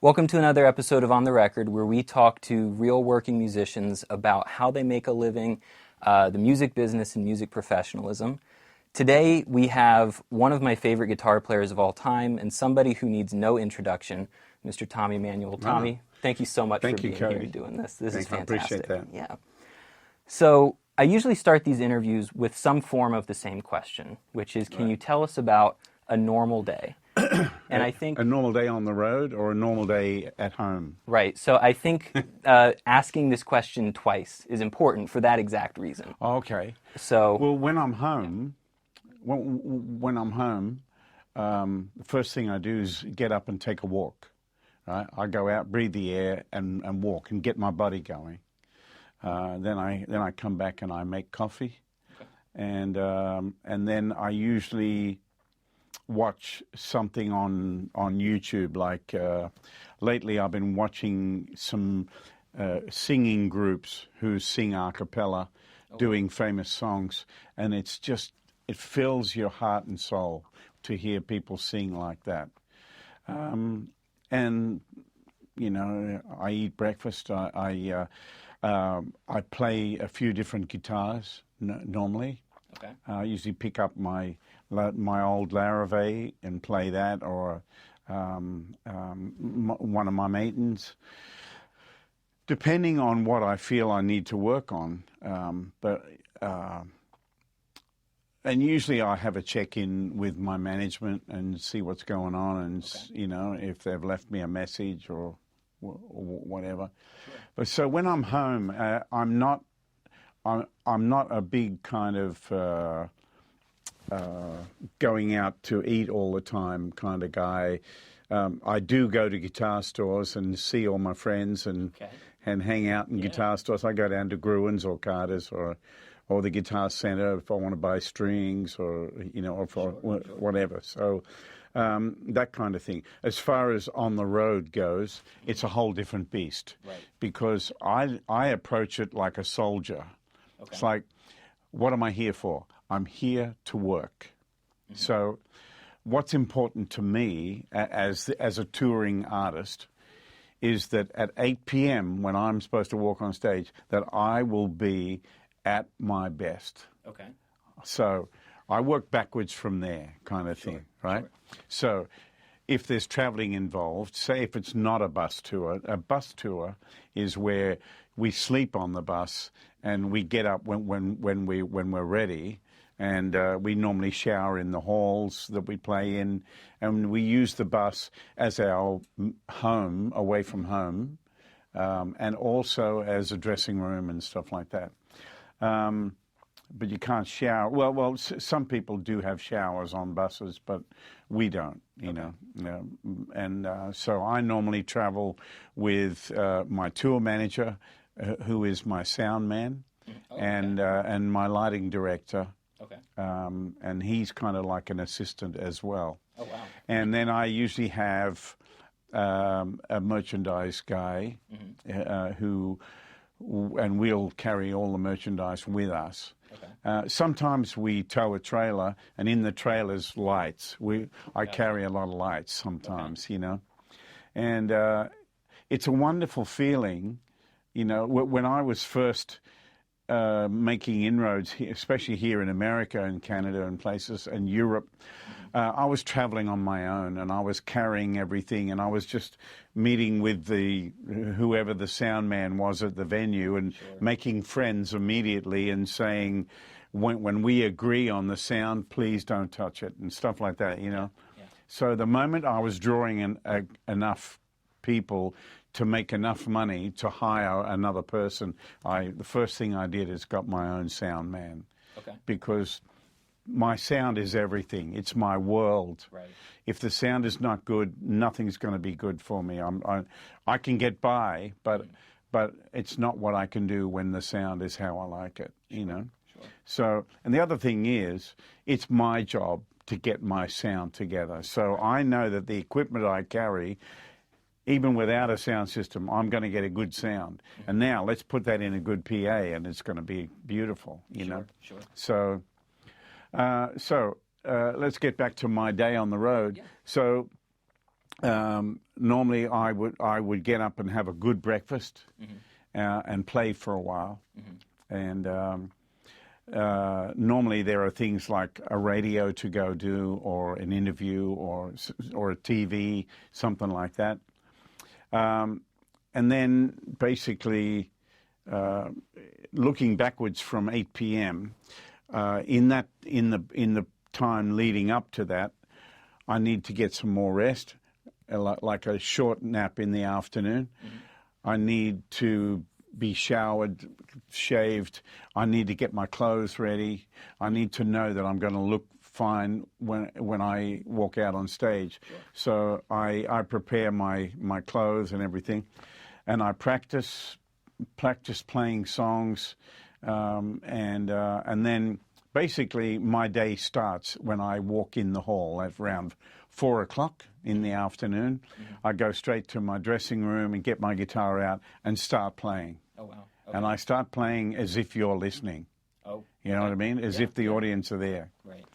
Welcome to another episode of On the Record, where we talk to real working musicians about how they make a living, the music business and music professionalism. Today we have one of my favorite guitar players of all time and somebody who needs no introduction, Mr. Tommy Emmanuel. Tommy, thank you so much for being here and doing this. This is fantastic. I appreciate that. Yeah. So I usually start these interviews with some form of the same question, which is, can you tell us about a normal day? And I think a normal day on the road or a normal day at home. Right. So I think asking this question twice is important for that exact reason. Okay. So well, when I'm home, the first thing I do is get up and take a walk. Right. I go out, breathe the air, and walk and get my body going. Then I come back and I make coffee, and then I usually watch something on YouTube. Like lately I've been watching some singing groups who sing a cappella, doing famous songs, and it fills your heart and soul to hear people sing like that. And you know, I eat breakfast. I play a few different guitars normally. Okay. I usually pick up my old Larrivee and play that, or one of my Maitons, depending on what I feel I need to work on. And usually I have a check-in with my management and see what's going on, and you know, if they've left me a message or whatever. Sure. But so when I'm home, I'm not a big kind of going out to eat all the time kind of guy. I do go to guitar stores and see all my friends and hang out in guitar stores. I go down to Gruen's or Carter's or the Guitar Center if I want to buy strings, or you know, or for whatever. So that kind of thing. As far as on the road goes, it's a whole different beast, because I approach it like a soldier. Okay. It's like, what am I here for? I'm here to work. Mm-hmm. So what's important to me as a touring artist is that at 8 p.m. when I'm supposed to walk on stage, that I will be at my best. Okay. So I work backwards from there kind of thing, right? Sure. So if there's traveling involved, say if it's not a bus tour is where we sleep on the bus and we get up when we're ready. And we normally shower in the halls that we play in, and we use the bus as our home, away from home, and also as a dressing room and stuff like that. But you can't shower. Well, some people do have showers on buses, but we don't, you know. And so I normally travel with my tour manager, who is my sound man, and my lighting director. Okay. And he's kind of like an assistant as well. Oh, wow. And then I usually have a merchandise guy who we'll carry all the merchandise with us. Okay. Sometimes we tow a trailer, and in the trailer's lights. I carry a lot of lights sometimes, you know. And it's a wonderful feeling, you know. When I was first making inroads, especially here in America and Canada and places and Europe, I was traveling on my own, and I was carrying everything, and I was just meeting with whoever the sound man was at the venue and making friends immediately and saying, when we agree on the sound, please don't touch it, and stuff like that, you know. Yeah. So the moment I was drawing enough people to make enough money to hire another person, the first thing I did is got my own sound man. Okay. Because my sound is everything. It's my world. Right. If the sound is not good, nothing's going to be good for me. I can get by, but it's not what I can do when the sound is how I like it, you know. Sure. So, and the other thing is, it's my job to get my sound together. So I know that the equipment I carry, even without a sound system, I'm going to get a good sound. Mm-hmm. And now let's put that in a good PA, and it's going to be beautiful, you know. Sure. So let's get back to my day on the road. Yeah. So Normally I would get up and have a good breakfast and play for a while. And normally there are things like a radio to go do, or an interview, or a TV, something like that. And then basically looking backwards from 8 p.m. In the time leading up to that, I need to get some more rest, like a short nap in the afternoon. I need to be showered, shaved. I need to get my clothes ready. I need to know that I'm going to look fine when I walk out on stage. Sure. So I prepare my clothes and everything, and I practice playing songs, and then basically my day starts when I walk in the hall at around 4 o'clock in the afternoon. I go straight to my dressing room and get my guitar out and start playing. Oh, wow. Okay. And I start playing as if you're listening. Oh, you know what I mean? As if the audience are there. Right.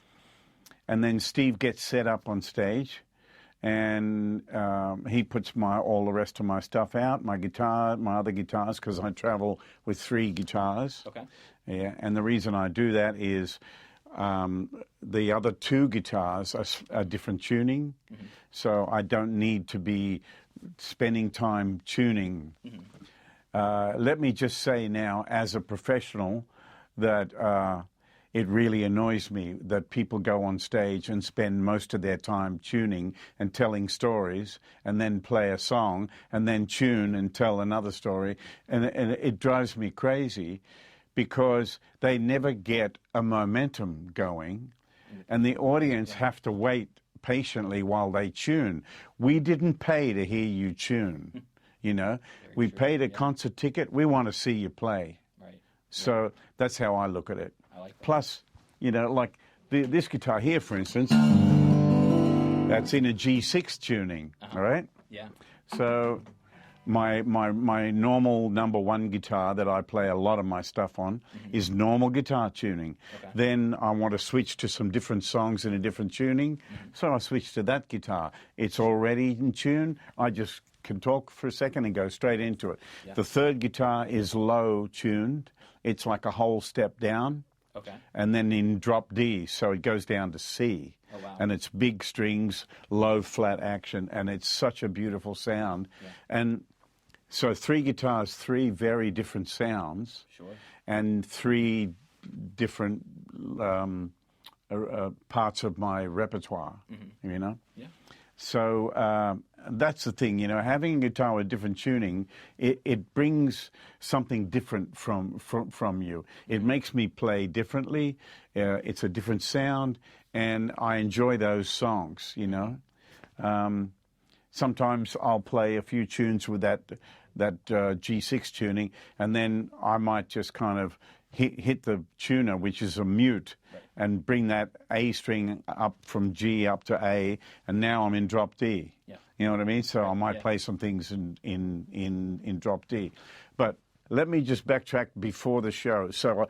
And then Steve gets set up on stage, and he puts all the rest of my stuff out, my guitar, my other guitars, because I travel with 3 guitars. Okay. Yeah, and the reason I do that is the other 2 guitars are different tuning, so I don't need to be spending time tuning. Let me just say now, as a professional, that it really annoys me that people go on stage and spend most of their time tuning and telling stories, and then play a song, and then tune and tell another story, and it drives me crazy, because they never get a momentum going, and the audience have to wait patiently while they tune. We didn't pay to hear you tune, you know. We paid a concert ticket. We want to see you play. Right. So that's how I look at it. I like that. Plus, you know, like this guitar here, for instance, that's in a G6 tuning, all right? Yeah. So my normal number 1 guitar that I play a lot of my stuff on is normal guitar tuning. Okay. Then I want to switch to some different songs in a different tuning, so I switch to that guitar. It's already in tune. I just can talk for a second and go straight into it. Yeah. The 3rd guitar is low tuned. It's like a whole step down. Okay. And then in drop D, so it goes down to C. Oh, wow. And it's big strings, low flat action, and it's such a beautiful sound. Yeah. And so 3 guitars, 3 very different sounds. Sure. And 3 different parts of my repertoire, you know? Yeah. So that's the thing, you know, having a guitar with different tuning, it brings something different from you. It makes me play differently. It's a different sound, and I enjoy those songs, you know. Sometimes I'll play a few tunes with that G6 tuning, and then I might just kind of hit the tuner, which is a mute, and bring that A string up from G up to A, and now I'm in drop D. Yeah. You know what I mean? So I might play some things in drop D. But let me just backtrack before the show. So,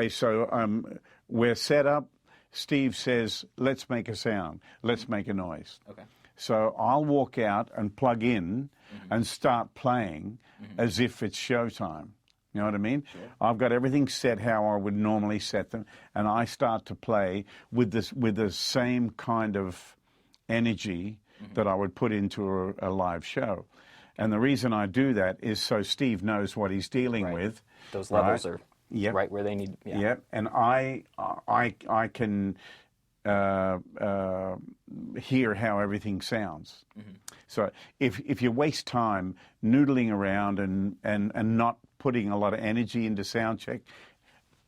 so we're set up. Steve says, let's make a sound. Let's make a noise. Okay. So I'll walk out and plug in and start playing as if it's showtime. You know what I mean? Sure. I've got everything set how I would normally set them, and I start to play with the same kind of energy that I would put into a live show. And the reason I do that is so Steve knows what he's dealing with. Those levels are right where they need. Yeah. And I can hear how everything sounds. So if you waste time noodling around and not putting a lot of energy into sound check,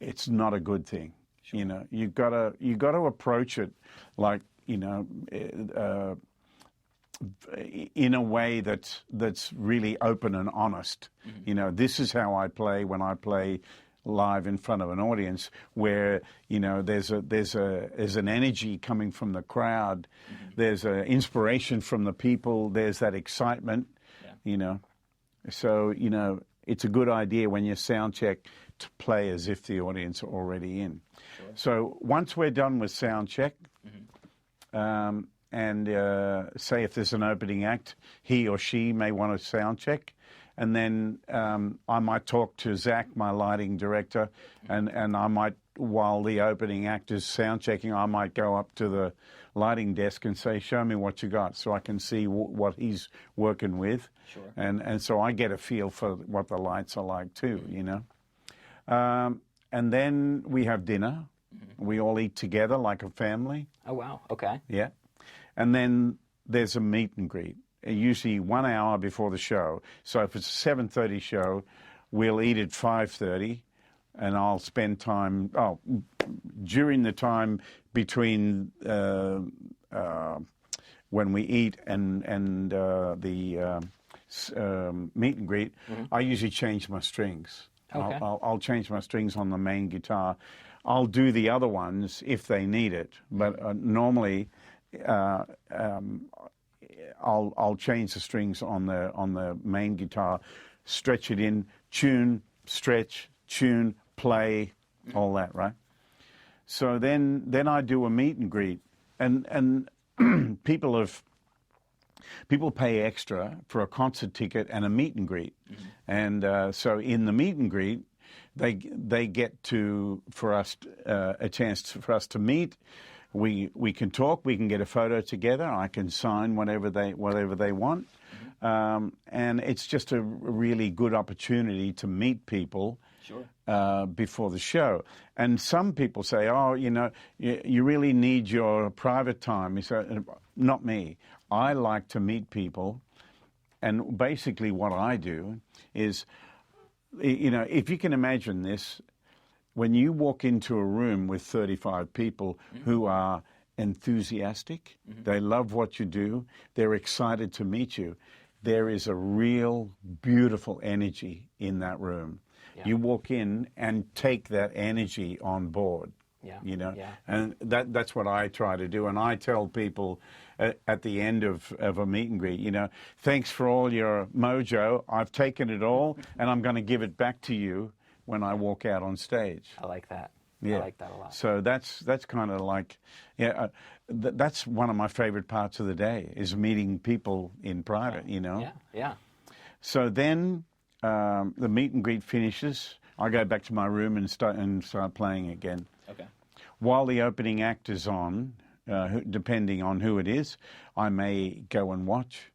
it's not a good thing. Sure. You know, you gotta approach it like, you know, in a way that's really open and honest. You know, this is how I play when I play live in front of an audience, where, you know, there's an energy coming from the crowd, there's an inspiration from the people, there's that excitement, you know. So, you know, it's a good idea when you sound check to play as if the audience are already in. Sure. So once we're done with sound check, and say if there's an opening act, he or she may want to sound check. And then I might talk to Zach, my lighting director, and I might, while the opening act is sound checking, I might go up to the lighting desk and say, show me what you got, so I can see what he's working with. Sure. And so I get a feel for what the lights are like too, you know. And then we have dinner. We all eat together like a family. Oh, wow. Okay. Yeah. And then there's a meet and greet, usually 1 hour before the show. So if it's a 7:30 show, we'll eat at 5:30, and I'll spend time, during the time between when we eat and the meet and greet, I usually change my strings. Okay. I'll change my strings on the main guitar. I'll do the other ones if they need it, but normally I'll change the strings on the main guitar, stretch it in, tune, stretch, tune, play, all that, right? So then I do a meet and greet, and people pay extra for a concert ticket and a meet and greet, and so in the meet and greet, they get a chance for us to meet. We can talk. We can get a photo together. I can sign whatever they want, and it's just a really good opportunity to meet people. Sure. Before the show. And some people say, oh, you know, you really need your private time. So, not me. I like to meet people, and basically what I do is, you know, if you can imagine this, when you walk into a room with 35 people who are enthusiastic, they love what you do, they're excited to meet you, there is a real beautiful energy in that room. Yeah. You walk in and take that energy on board, you know, and that's what I try to do. And I tell people at the end of a meet and greet, you know, thanks for all your mojo. I've taken it all, and I'm going to give it back to you when I walk out on stage. I like that. Yeah. I like that a lot. So that's kind of like, that's one of my favorite parts of the day, is meeting people in private, you know. Yeah. So then the meet and greet finishes. I go back to my room and start playing again. Okay. While the opening act is on, depending on who it is, I may go and watch,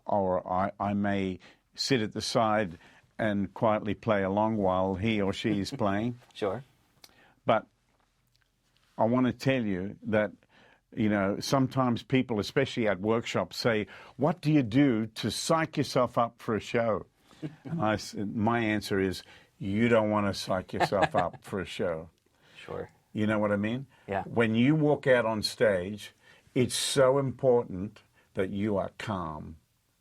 or I may sit at the side and quietly play along while he or she is playing. Sure. But I want to tell you that, you know, sometimes people, especially at workshops, say, what do you do to psych yourself up for a show? And my answer is, you don't want to psych yourself up for a show. Sure. You know what I mean? Yeah. When you walk out on stage, it's so important that you are calm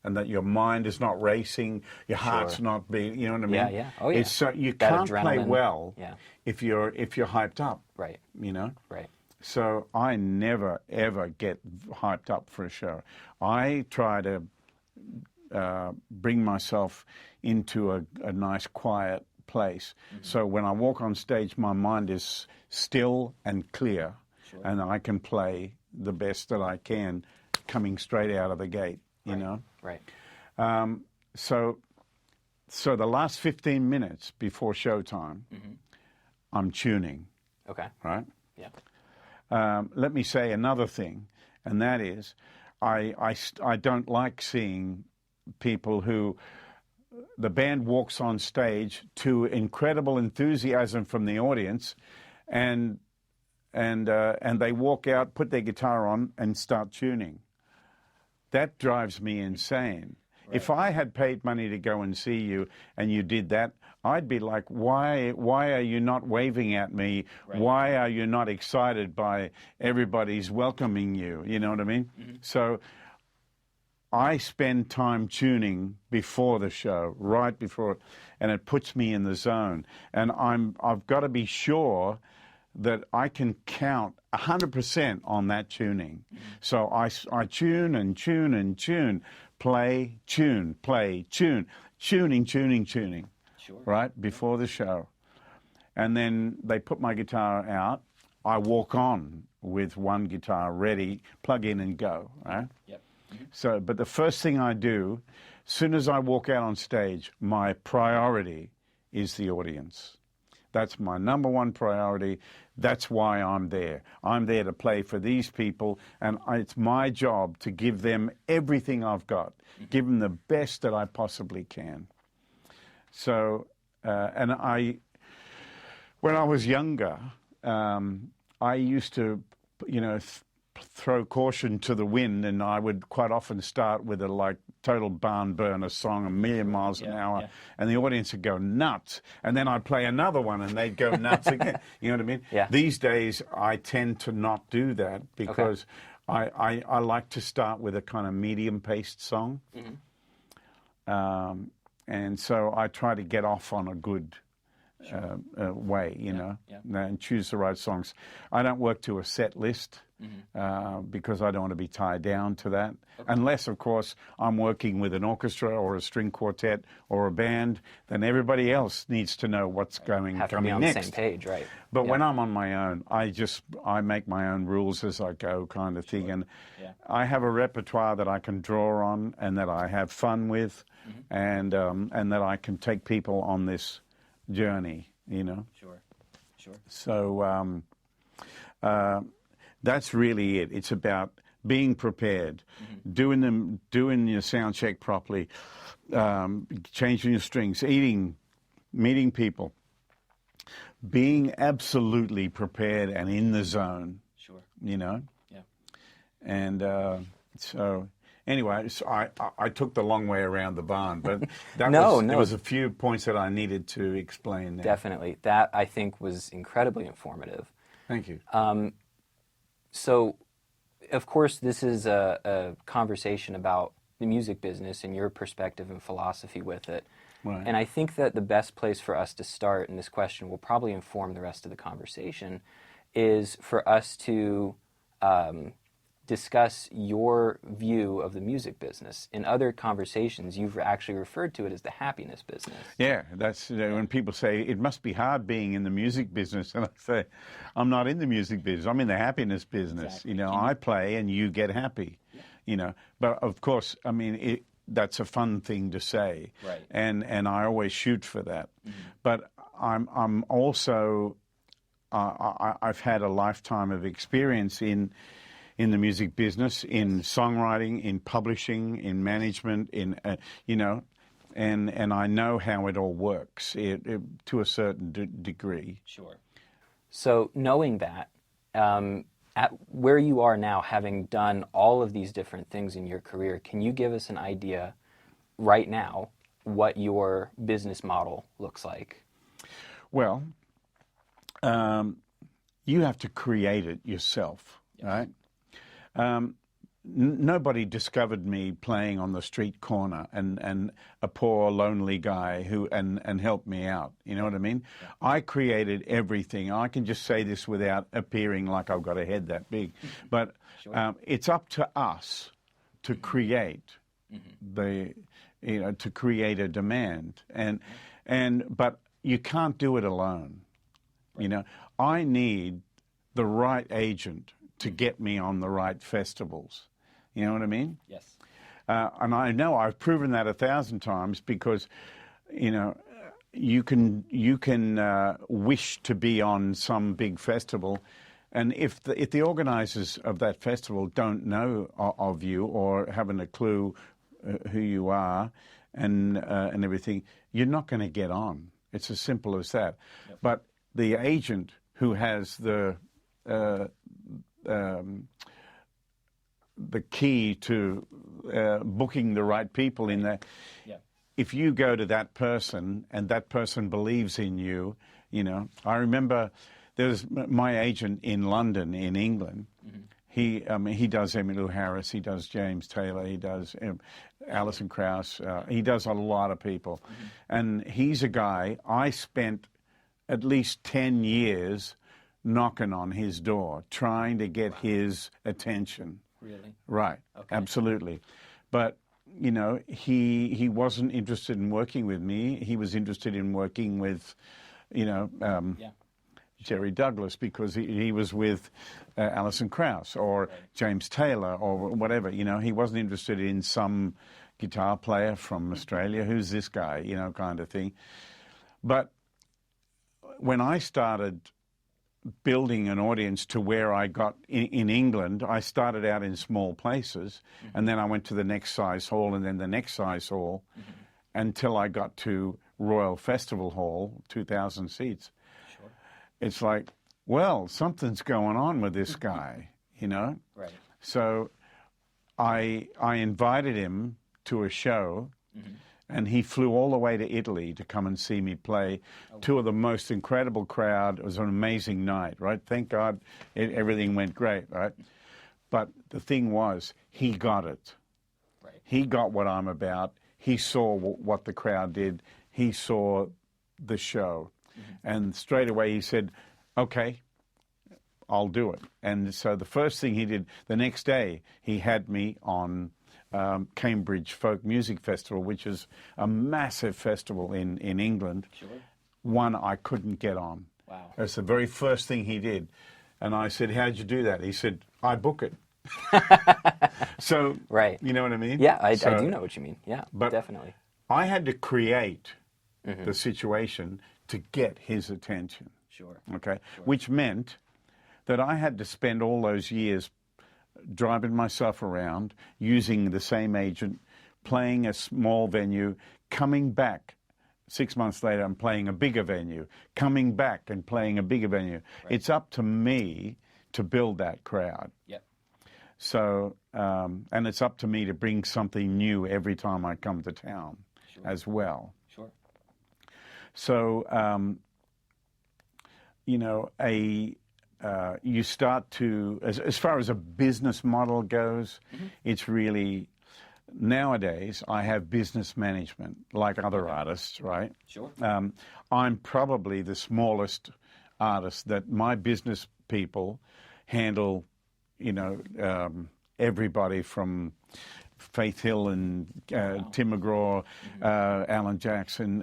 and that your mind is not racing, your heart's not beating, you know what I mean? Yeah. Oh, yeah. It's so, you that can't play adrenaline. well Yeah. if you're hyped up. Right. You know? Right. So I never, ever get hyped up for a show. I try to bring myself into a nice, quiet place. So when I walk on stage, my mind is still and clear, and I can play the best that I can coming straight out of the gate, you know? Right. So the last 15 minutes before showtime, I'm tuning. Okay. Right? Yeah. Let me say another thing, and that is I don't like seeing people who the band walks on stage to incredible enthusiasm from the audience, and they walk out, put their guitar on, and start tuning. That drives me insane. Right. If I had paid money to go and see you and you did that, I'd be like, why are you not waving at me? Right. Why are you not excited by everybody's welcoming you? You know what I mean? So I spend time tuning before the show, right before, and it puts me in the zone. And I've got to be sure that I can count 100% on that tuning. So I tune and tune and tune, play, tune, tuning. Sure. Right, before the show. And then they put my guitar out, I walk on, with one guitar ready, plug in and go, right? Yep. Mm-hmm. So, but the first thing I do, as soon as I walk out on stage, my priority is the audience. That's my number one priority. That's why I'm there. I'm there to play for these people, and it's my job to give them everything I've got, give them the best that I possibly can. So, and when I was younger, I used to, throw caution to the wind, and I would quite often start with a total barn burner song, a million miles an hour, and the audience would go nuts. And then I'd play another one, and they'd go nuts again. You know what I mean? Yeah. These days, I tend to not do that because I like to start with a kind of medium-paced song. And so I try to get off on a good way, and choose the right songs. I don't work to a set list because I don't want to be tied down to that. Unless, of course, I'm working with an orchestra or a string quartet or a band, then everybody else needs to know what's coming next. Have to be on the same page, right? But when I'm on my own, I make my own rules as I go, kind of thing. And I have a repertoire that I can draw on and that I have fun with, and that I can take people on this journey, Sure. So that's really it. It's about being prepared, doing your sound check properly, changing your strings, eating, meeting people, being absolutely prepared and in the zone. Sure. Yeah. And so. Anyway, so I took the long way around the barn, but there was a few points that I needed to explain there. Definitely. That, I think, was incredibly informative. Thank you. So, of course, this is a conversation about the music business and your perspective and philosophy with it. Right. And I think that the best place for us to start, and this question will probably inform the rest of the conversation, is for us to discuss your view of the music business. In other conversations, you've actually referred to it as the happiness business. Yeah, that's when people say it must be hard being in the music business, and I say, I'm not in the music business. I'm in the happiness business. Exactly. I play and you get happy. But of course, I mean, that's a fun thing to say, right? And I always shoot for that. But I'm also I've had a lifetime of experience in the music business, in songwriting, in publishing, in management, in and I know how it all works to a certain degree. Sure. So knowing that, at where you are now, having done all of these different things in your career, can you give us an idea right now what your business model looks like? Well, you have to create it yourself, right? Nobody discovered me playing on the street corner and a poor lonely guy and helped me out. You know what I mean? Yeah. I created everything. I can just say this without appearing like I've got a head that big, but it's up to us to create to create a demand but you can't do it alone. Right. I need the right agent to get me on the right festivals. You know what I mean? Yes. And I know I've proven that 1,000 times because, you can wish to be on some big festival, and if the organisers of that festival don't know of you or haven't a clue who you are and everything, you're not going to get on. It's as simple as that. Yep. But the agent who has the key to booking the right people in there. Yeah. If you go to that person and that person believes in you, I remember there's my agent in London, in England. He does Emmylou Harris, he does James Taylor, he does Alison Krauss, he does a lot of people. And he's a guy, I spent at least 10 years knocking on his door, trying to get his attention. Really? Right. Okay. Absolutely. But, he wasn't interested in working with me. He was interested in working with, Jerry Douglas, because he was with Alison Krauss or James Taylor or whatever. You know, he wasn't interested in some guitar player from Australia. Who's this guy? You know, kind of thing. But when I started building an audience to where I got in England, I started out in small places, and then I went to the next size hall and then the next size hall until I got to Royal Festival Hall, 2,000 seats. Sure. It's like, well, something's going on with this guy, you know? Right. So I invited him to a show, and he flew all the way to Italy to come and see me play. Two of the most incredible crowd. It was an amazing night, right? Thank God everything went great, right? But the thing was, he got it. Right. He got what I'm about. He saw what the crowd did. He saw the show. And straight away he said, okay, I'll do it. And so the first thing he did, the next day, he had me on Cambridge Folk Music Festival, which is a massive festival in England. Sure. One I couldn't get on. Wow. That's the very first thing he did. And I said, how'd you do that? He said, I book it. So, right. You know what I mean? Yeah, I do know what you mean. Yeah, but definitely. I had to create the situation to get his attention. Sure. Okay? Sure. Which meant that I had to spend all those years driving myself around, using the same agent, playing a small venue, coming back 6 months later and playing a bigger venue, coming back and playing a bigger venue. Right. It's up to me to build that crowd. Yep. So, and it's up to me to bring something new every time I come to town as well. Sure. So, you know, you start to, as far as a business model goes, it's really, nowadays, I have business management like other artists, right? Sure. I'm probably the smallest artist that my business people handle, you know, everybody from Faith Hill and Tim McGraw, Alan Jackson,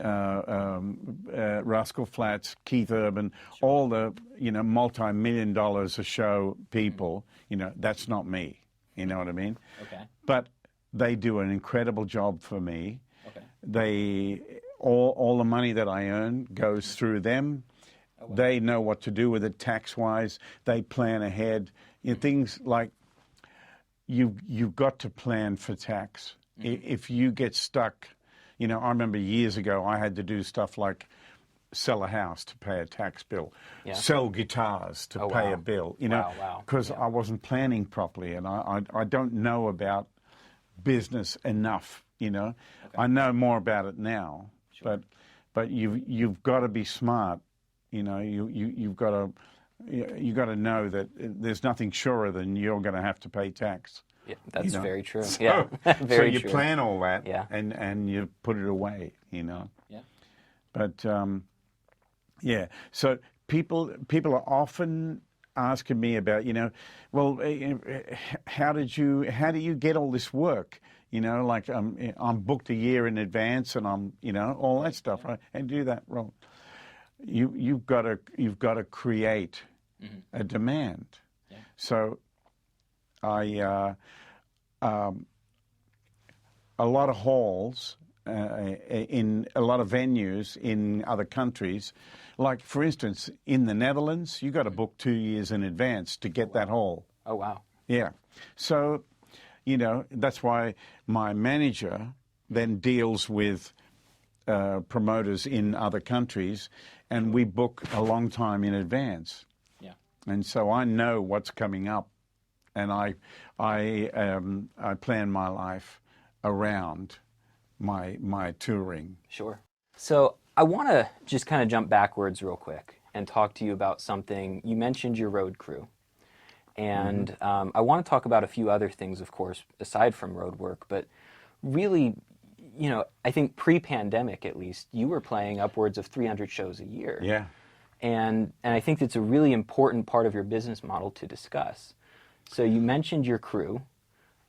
Rascal Flatts, Keith Urban, all the, you know, multi-million dollars a show people, you know, that's not me. You know what I mean? Okay. But they do an incredible job for me. Okay. They, all the money that I earn goes through them. Oh, wow. They know what to do with it tax-wise. They plan ahead. You know, things like, you've got to plan for tax. If you get stuck, you know, I remember years ago I had to do stuff like sell a house to pay a tax bill, sell guitars to pay a bill, you know, because I wasn't planning properly, and I don't know about business enough, you know. Okay. I know more about it now, but you've got to be smart, you know. You've got to know that there's nothing surer than you're going to have to pay tax. Yeah, that's very true. So, yeah, very so you true. plan all that, and you put it away, you know. Yeah. But yeah, so people are often asking me about, you know, well, how do you get all this work? You know, like I'm booked a year in advance, and I'm, you know, all that stuff, right? And do that wrong. You've got to create a demand. Yeah. So a lot of halls in a lot of venues in other countries, like for instance in the Netherlands, you got to book 2 years in advance to get that hall. Oh wow! Yeah, so you know that's why my manager then deals with promoters in other countries, and we book a long time in advance. Yeah, and so I know what's coming up, and I plan my life around my touring. Sure. So I want to just kind of jump backwards real quick and talk to you about something. You mentioned your road crew, and I want to talk about a few other things, of course, aside from road work, but really, you know, I think pre-pandemic at least, you were playing upwards of 300 shows a year. Yeah. And I think that's a really important part of your business model to discuss. So you mentioned your crew,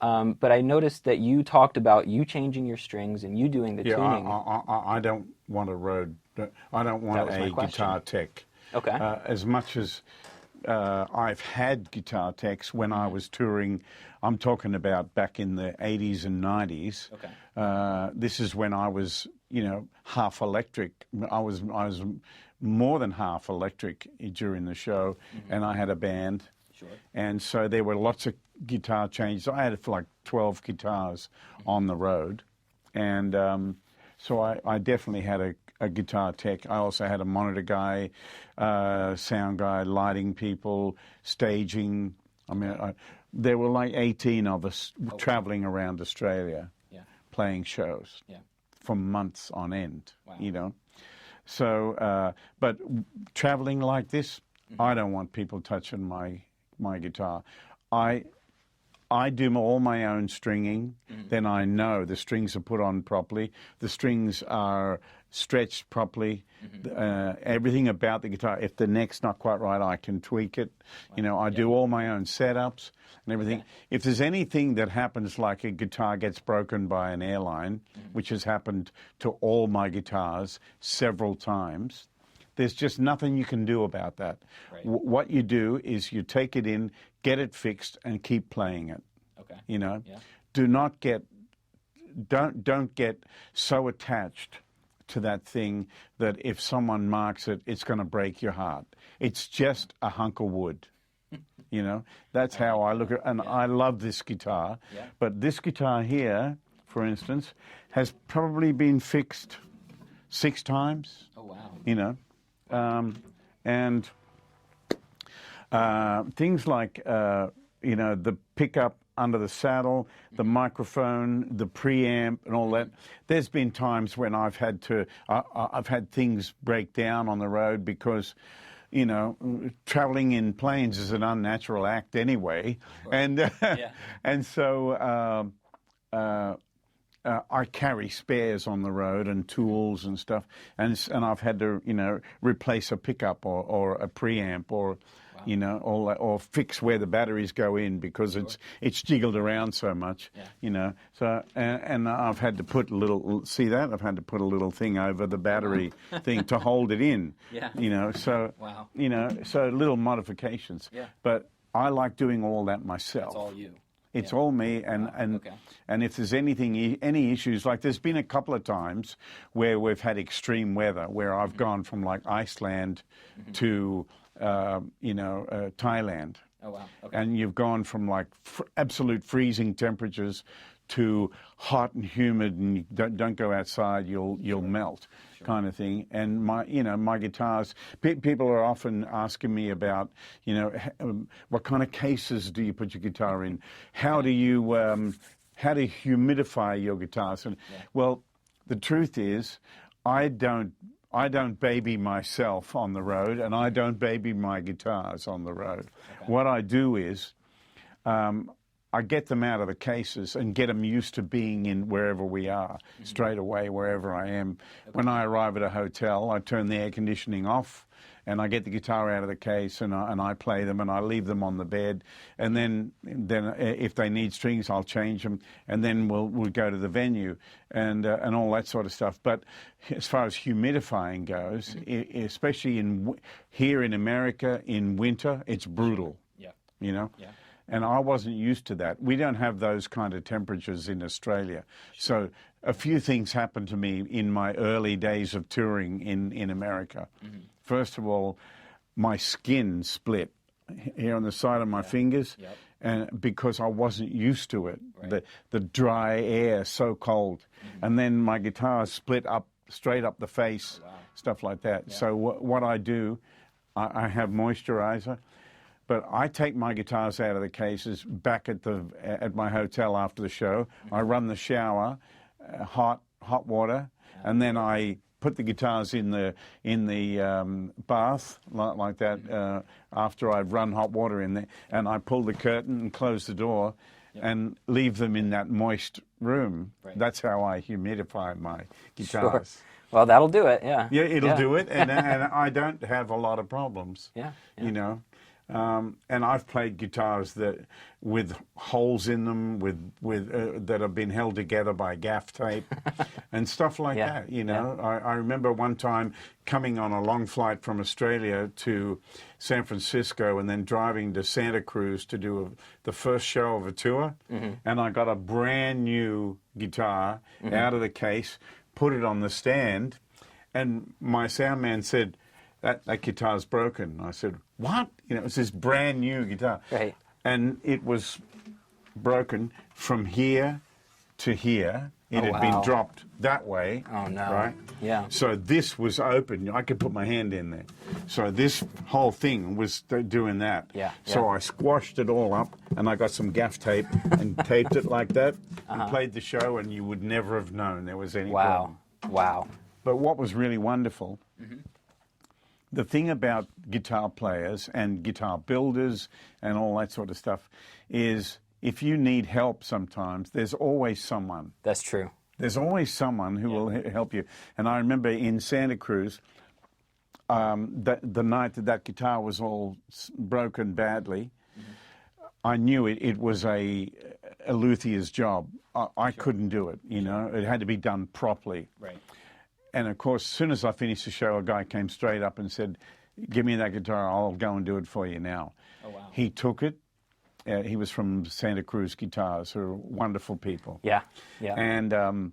but I noticed that you talked about you changing your strings and you doing the tuning. I don't want a guitar tech Okay. As much as I've had guitar techs when I was touring, I'm talking about back in the 80s and 90s. Okay. This is when I was, half electric. I was more than half electric during the show, and I had a band. Sure. And so there were lots of guitar changes. I had like 12 guitars on the road. And so I definitely had a guitar tech. I also had a monitor guy, sound guy, lighting people, staging. I mean, there were like 18 of us traveling around Australia playing shows for months on end, So, but traveling like this, I don't want people touching my guitar. I do all my own stringing. Then I know the strings are put on properly. The strings are stretched properly. Everything about the guitar. If the neck's not quite right, I can tweak it. I do all my own setups and everything. If there's anything that happens, like a guitar gets broken by an airline, which has happened to all my guitars several times, there's just nothing you can do about that. Right. What you do is you take it in, get it fixed, and keep playing it. Okay. Do not don't get so attached to that thing that if someone marks it, it's going to break your heart. It's just a hunk of wood. That's how I look at it. And I love this guitar. Yeah. But this guitar here, for instance, has probably been fixed 6 times. Oh, wow. And things like, the pickup under the saddle, the microphone, the preamp, and all that. There's been times when I've had things break down on the road because, traveling in planes is an unnatural act anyway, and and so. I carry spares on the road and tools and stuff, and I've had to replace a pickup or a preamp or all that, or fix where the batteries go in because it's jiggled around so much, So and I've had to put I've had to put a little thing over the battery thing to hold it in, So so little modifications, but I like doing all that myself. That's all you. It's all me, and if there's any issues, like there's been a couple of times where we've had extreme weather, where I've gone from like Iceland to Thailand. Oh wow! Okay. And you've gone from like absolute freezing temperatures to hot and humid, and you don't go outside, you'll melt, kind of thing. And my guitars, people are often asking me about, what kind of cases do you put your guitar in? How do you humidify your guitars? And well, the truth is, I don't baby myself on the road, and I don't baby my guitars on the road. Okay. What I do is, I get them out of the cases and get them used to being in wherever we are, straight away, wherever I am. Okay. When I arrive at a hotel, I turn the air conditioning off, and I get the guitar out of the case, and I play them, and I leave them on the bed. And then if they need strings, I'll change them, and then we'll go to the venue and all that sort of stuff. But as far as humidifying goes, especially here in America in winter, it's brutal. Yeah. Yeah. And I wasn't used to that. We don't have those kind of temperatures in Australia. So a few things happened to me in my early days of touring in America. First of all, my skin split here on the side of my fingers, and because I wasn't used to it, the dry air, so cold. And then my guitar split up, straight up the face, stuff like that. Yeah. So what I do, I have moisturizer. But I take my guitars out of the cases back at my hotel after the show. I run the shower, hot water, and then I put the guitars in the bath like that after I've run hot water in there, and I pull the curtain and close the door, and leave them in that moist room. Right. That's how I humidify my guitars. Sure. Well, that'll do it. Yeah. Yeah, it'll do it, and I don't have a lot of problems. Yeah. You know. And I've played guitars that with holes in them, with that have been held together by gaff tape, and stuff like that. You know, I remember one time coming on a long flight from Australia to San Francisco, and then driving to Santa Cruz to do the first show of a tour, and I got a brand new guitar out of the case, put it on the stand, and my sound man said, that guitar's broken. I said, what? You know, it was this brand new guitar. Right. And it was broken from here to here. It had been dropped that way. Oh, no. Right? Yeah. So this was open. I could put my hand in there. So this whole thing was doing that. Yeah. So I squashed it all up, and I got some gaff tape and taped it like that, and played the show, and you would never have known there was any problem. Wow. But what was really wonderful, the thing about guitar players and guitar builders and all that sort of stuff is if you need help sometimes, there's always someone. That's true. There's always someone who will help you. And I remember in Santa Cruz, the night that guitar was all broken badly, I knew it was a luthier's job. I couldn't do it, you know. It had to be done properly. Right. And, of course, as soon as I finished the show, a guy came straight up and said, give me that guitar, I'll go and do it for you now. Oh, wow. He took it. He was from Santa Cruz Guitars, who are wonderful people. Yeah. And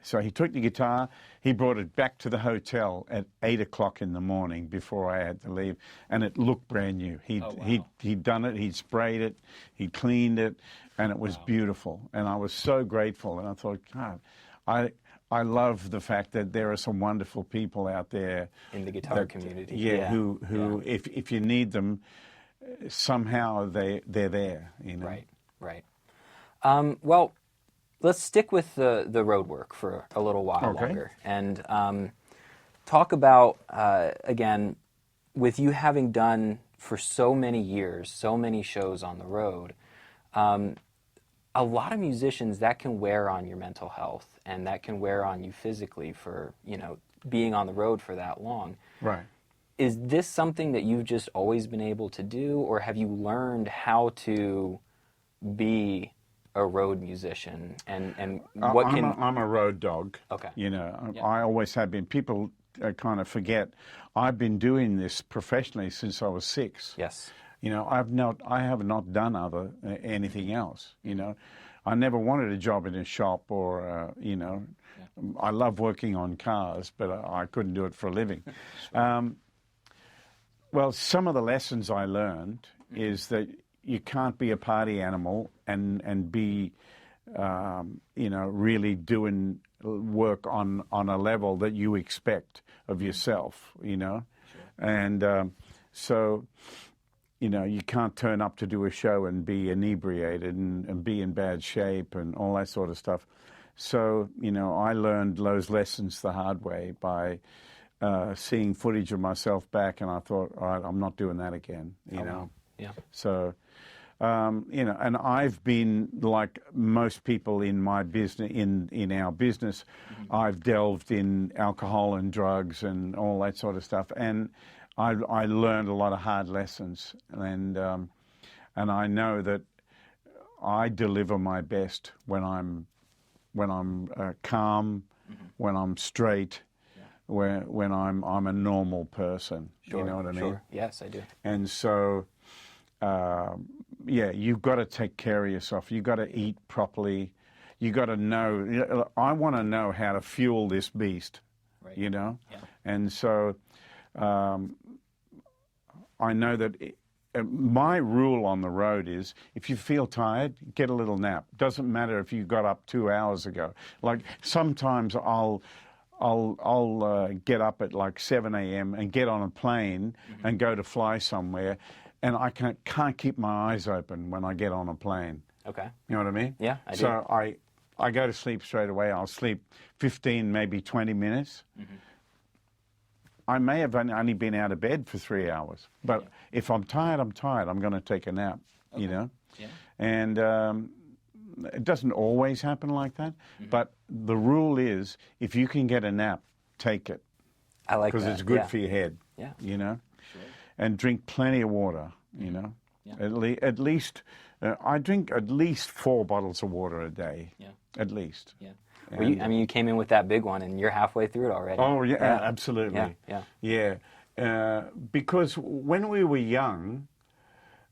so he took the guitar. He brought it back to the hotel at 8 o'clock in the morning before I had to leave, and it looked brand new. He'd done it. He'd sprayed it. He'd cleaned it, and it was beautiful. And I was so grateful. And I thought, God, I love the fact that there are some wonderful people out there in the guitar community. Who if you need them, somehow they're there. You know. Right. Well, let's stick with the road work for a little while longer, and talk about again, with you having done for so many years, so many shows on the road. A lot of musicians, that can wear on your mental health, and that can wear on you physically for, you know, being on the road for that long. Right. Is this something that you've just always been able to do, or have you learned how to be a road musician? And what I'm a road dog. Okay. You know, I always have been. People kind of forget. I've been doing this professionally since I was 6. Yes. You know, I have not done anything else. You know, I never wanted a job in a shop or, you know, I love working on cars, but I couldn't do it for a living. Well, some of the lessons I learned is that you can't be a party animal and be, you know, really doing work on a level that you expect of yourself, you know. Sure. And so, you know, you can't turn up to do a show and be inebriated and be in bad shape and all that sort of stuff. So, you know, I learned those lessons the hard way by seeing footage of myself back, and I thought, all right, I'm not doing that again, you know. Wow. Yeah. So, you know, and I've been like most people in my business, in our business, I've delved in alcohol and drugs and all that sort of stuff, and I learned a lot of hard lessons, and I know that I deliver my best when I'm calm, when I'm straight, when I'm a normal person. Sure, you know what I mean? Sure. Yes, I do. And so, yeah, you've got to take care of yourself. You've got to eat properly. You got to know. I want to know how to fuel this beast. Right. You know, and so. I know that my rule on the road is if you feel tired, get a little nap. Doesn't matter if you got up 2 hours ago. Like sometimes I'll get up at like 7 a.m. and get on a plane and go to fly somewhere, and I can't keep my eyes open when I get on a plane. Okay. You know what I mean? Yeah, I do. So I go to sleep straight away. I'll sleep 15, maybe 20 minutes. I may have only been out of bed for 3 hours, but if I'm tired, I'm tired. I'm going to take a nap, you know? Yeah. And it doesn't always happen like that, but the rule is if you can get a nap, take it. I like that. Because it's good for your head, you know? Sure. And drink plenty of water. you know. Yeah. At least, I drink at least 4 bottles of water a day. Yeah. At least. Yeah. Well, you came in with that big one, and you're halfway through it already. Oh, yeah, absolutely. Yeah. Because when we were young,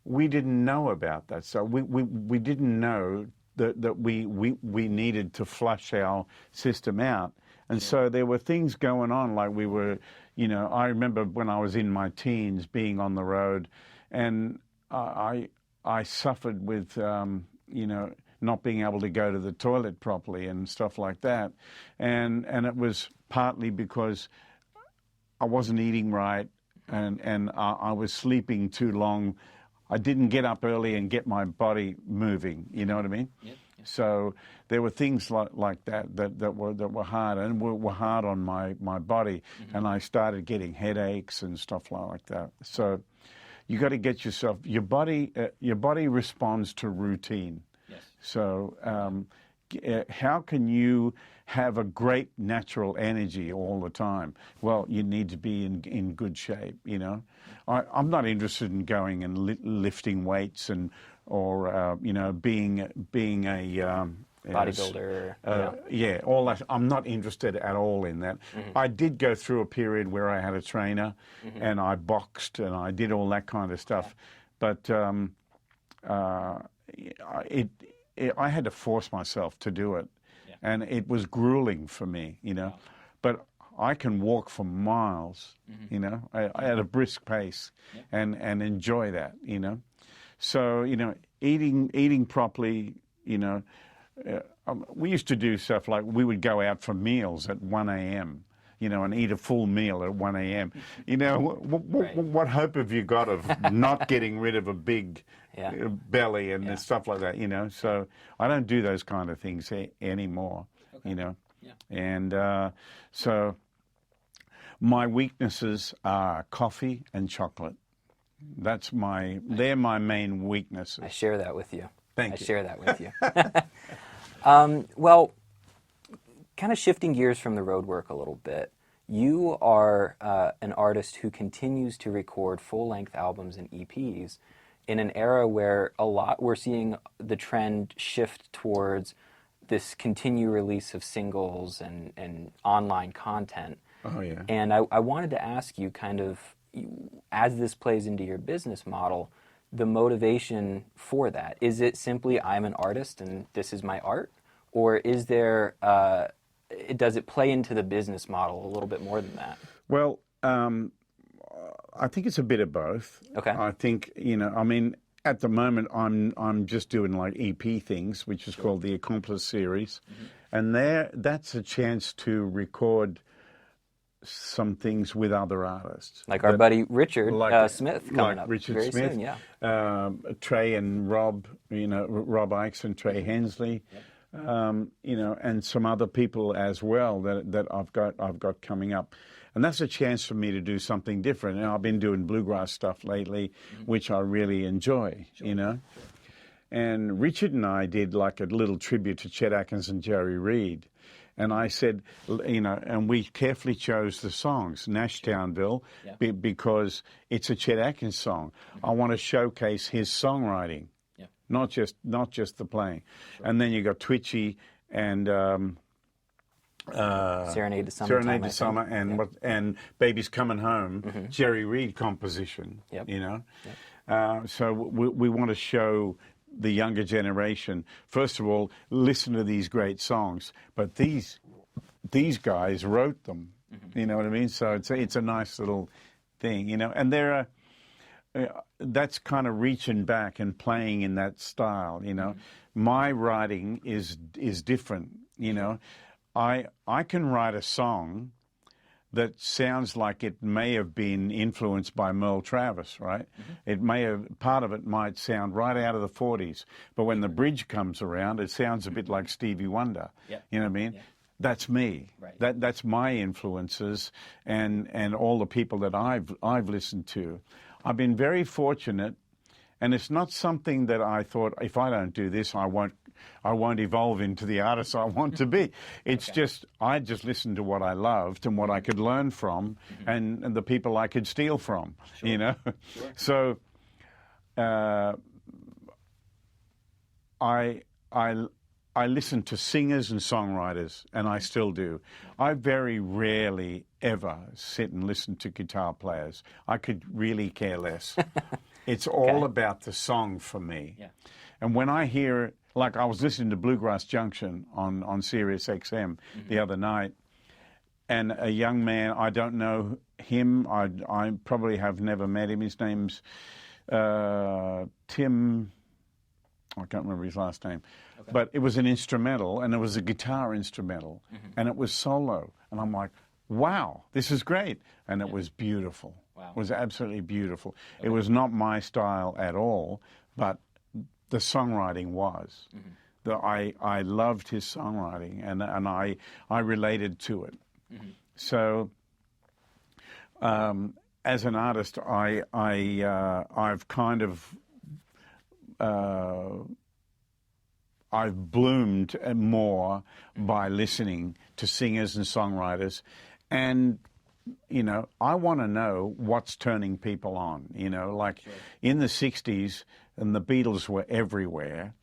we didn't know about that. So we didn't know that we needed to flush our system out. And so there were things going on, like we were, you know, I remember when I was in my teens being on the road, and I suffered with, you know, not being able to go to the toilet properly and stuff like that. And it was partly because I wasn't eating right, and I was sleeping too long. I didn't get up early and get my body moving, you know what I mean? Yep. So there were things like that were hard, and were hard on my body, and I started getting headaches and stuff like that. So you got to get yourself, your body responds to routine. Yes. So how can you have a great natural energy all the time? Well, you need to be in good shape, you know. I'm not interested in going and lifting weights or you know, being a Bodybuilder. all that. I'm not interested at all in that. I did go through a period where I had a trainer, and I boxed and I did all that kind of stuff, but I had to force myself to do it, and it was grueling for me, you know. But I can walk for miles, you know, I at a brisk pace, and enjoy that, you know. So, you know, eating properly, you know, we used to do stuff like we would go out for meals at 1 a.m., you know, and eat a full meal at 1 a.m. You know, what hope have you got of not getting rid of a big belly and stuff like that, you know? So I don't do those kind of things anymore, you know? Yeah. And so my weaknesses are coffee and chocolate. They're my main weaknesses. I share that with you. Thank you. I share that with you. Well, kind of shifting gears from the road work a little bit, you are an artist who continues to record full-length albums and EPs in an era where we're seeing the trend shift towards this continued release of singles and online content. Oh, yeah. And I wanted to ask you kind of, as this plays into your business model, the motivation for that. Is it simply I'm an artist and this is my art? Or is there, does it play into the business model a little bit more than that? Well, I think it's a bit of both. Okay. I think, you know, I mean, at the moment I'm just doing like EP things, which is called the Accomplice series. And that's a chance to record some things with other artists. Like our buddy Richard Smith coming up Richard very Smith, soon, yeah. Trey and Rob, you know, Rob Ikes and Trey Hensley, you know, and some other people as well that I've got coming up. And that's a chance for me to do something different. And I've been doing bluegrass stuff lately, which I really enjoy, you know. And Richard and I did like a little tribute to Chet Atkins and Jerry Reed. And I said, you know, and we carefully chose the songs, Nashtownville, because it's a Chet Atkins song. I want to showcase his songwriting, not just the playing. Sure. And then you got Twitchy and Serenade to Summer. Serenade to Summer and Baby's Coming Home, Jerry Reed composition. You know, so we want to show the younger generation, first of all, listen to these great songs, but these guys wrote them. You know what I mean? So it's a nice little thing, you know. And that's kind of reaching back and playing in that style, you know. My writing is different, you know. I can write a song that sounds like it may have been influenced by Merle Travis, right? It may have, part of it might sound right out of the 40s, but when the bridge comes around, it sounds a bit like Stevie Wonder. You know what I mean? That's me. Right. That's my influences and all the people that I've listened to. I've been very fortunate, and it's not something that I thought, if I don't do this, I won't evolve into the artist I want to be. It's just, I just listened to what I loved and what I could learn from and the people I could steal from, you know. So I listen to singers and songwriters, and I still do. I very rarely ever sit and listen to guitar players. I could really care less. It's all about the song for me. Yeah. And when I hear, like I was listening to Bluegrass Junction on Sirius XM the other night, and a young man, I don't know him, I probably have never met him. His name's Tim, I can't remember his last name, but it was an instrumental, and it was a guitar instrumental, and it was solo. And I'm like, wow, this is great. And it was beautiful. Wow. It was absolutely beautiful. It was not my style at all, but the songwriting was. I loved his songwriting, and I related to it. So as an artist, I've kind of I've bloomed more by listening to singers and songwriters, and you know, I want to know what's turning people on. You know, like in the '60s, and the Beatles were everywhere.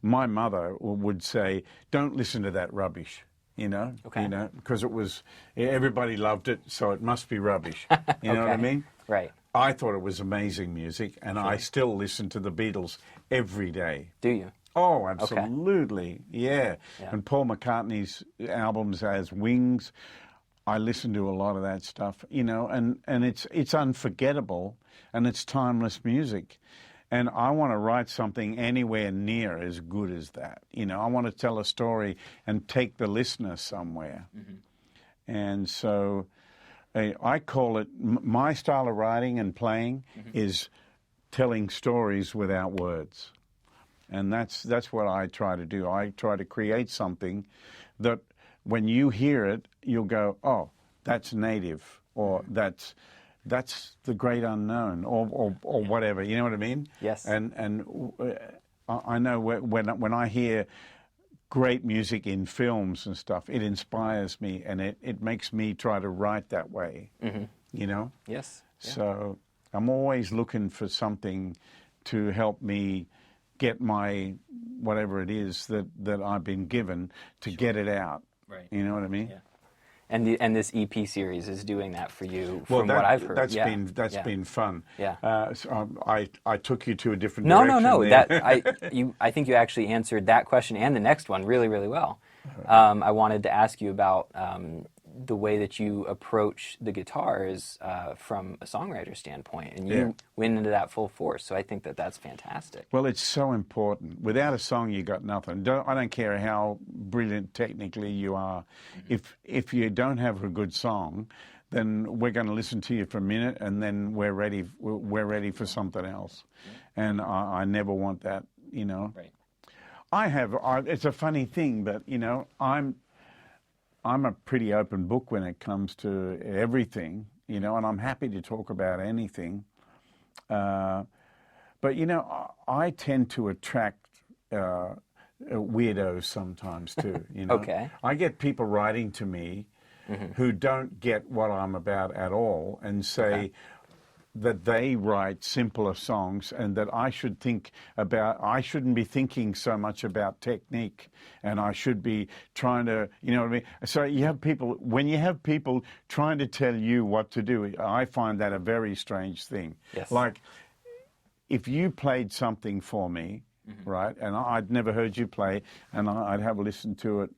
My mother would say, "Don't listen to that rubbish." You know, because it was everybody loved it, so it must be rubbish. You know what I mean? Right. I thought it was amazing music, and I still listen to the Beatles every day. Do you? Oh, absolutely, yeah. And Paul McCartney's albums as Wings, I listen to a lot of that stuff, you know, and it's unforgettable, and it's timeless music. And I want to write something anywhere near as good as that. You know, I want to tell a story and take the listener somewhere. And so I call it, my style of writing and playing is telling stories without words. And that's what I try to do. I try to create something that when you hear it, you'll go, oh, that's native, or that's the great unknown, or whatever. You know what I mean? Yes. And I know when I hear great music in films and stuff, it inspires me, and it makes me try to write that way. You know? Yes. Yeah. So I'm always looking for something to help me get my whatever it is that I've been given to get it out. Right. You know what I mean? Yeah. And this EP series is doing that for you, from what I've heard. That's been fun. Yeah. So I took you to a different direction. No. There. I think you actually answered that question and the next one really, really well. I wanted to ask you about the way that you approach the guitars from a songwriter standpoint, and you went into that full force. So I think that's fantastic. Well, it's so important. Without a song, you got nothing. I don't care how brilliant technically you are. If you don't have a good song, then we're going to listen to you for a minute, and then we're ready for something else. And I never want that. You know. Right. It's a funny thing, but you know, I'm a pretty open book when it comes to everything, you know, and I'm happy to talk about anything. But, you know, I tend to attract weirdos sometimes too, you know. I get people writing to me who don't get what I'm about at all and say that they write simpler songs, and that I shouldn't be thinking so much about technique, and I should be trying to, you know what I mean? So when you have people trying to tell you what to do, I find that a very strange thing. Yes. Like, if you played something for me, right, and I'd never heard you play, and I'd have a listen to it,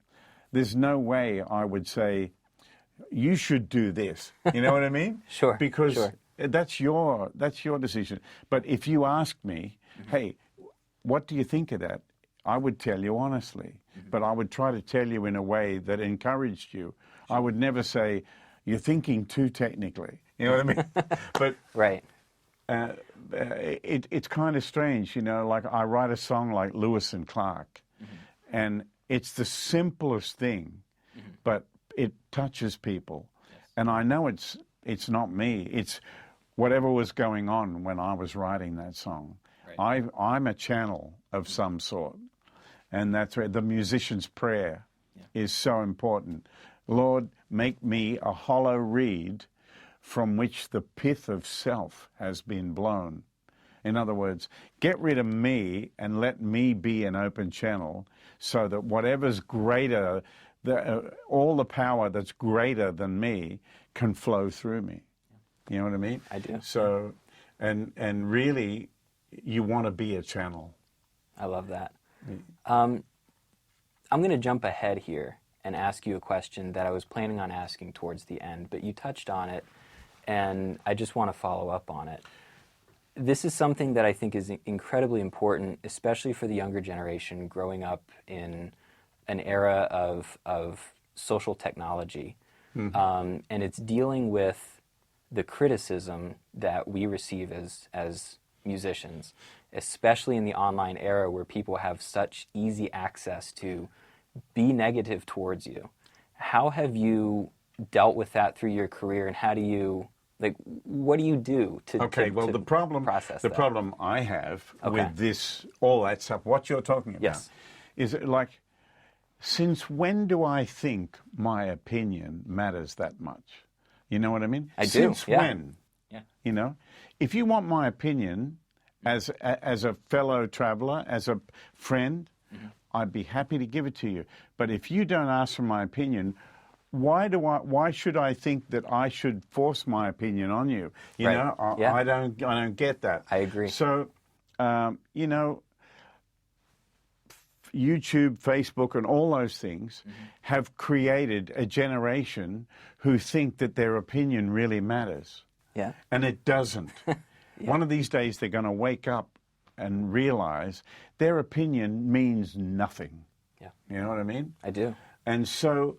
there's no way I would say, you should do this. You know what I mean? Sure. Because that's your decision. But if you asked me, hey, what do you think of that? I would tell you honestly, but I would try to tell you in a way that encouraged you. I would never say, you're thinking too technically. You know what I mean? But right. It's kind of strange, you know, like I write a song like Lewis and Clark, and it's the simplest thing, but it touches people. And I know it's not me. It's whatever was going on when I was writing that song. Right. I'm a channel of some sort. And that's where the musician's prayer is so important. Lord, make me a hollow reed from which the pith of self has been blown. In other words, get rid of me and let me be an open channel so that whatever's greater, all the power that's greater than me can flow through me. You know what I mean? I do. So, and really, you want to be a channel. I love that. I'm going to jump ahead here and ask you a question that I was planning on asking towards the end, but you touched on it, and I just want to follow up on it. This is something that I think is incredibly important, especially for the younger generation growing up in an era of social technology. And it's dealing with the criticism that we receive as musicians, especially in the online era where people have such easy access to be negative towards you. How have you dealt with that through your career, and how do you... Like, what do you do to the problem process the that? problem I have with this, all that stuff, what you're talking about, is like, since when do I think my opinion matters that much? You know what I mean? I do. Since when? Yeah. You know, if you want my opinion as a fellow traveler, as a friend, I'd be happy to give it to you. But if you don't ask for my opinion, why should I think that I should force my opinion on you? You know, I don't get that. I agree. So, you know, YouTube, Facebook, and all those things have created a generation who think that their opinion really matters. Yeah. And it doesn't. One of these days they're going to wake up and realize their opinion means nothing. Yeah. You know what I mean? I do. And so...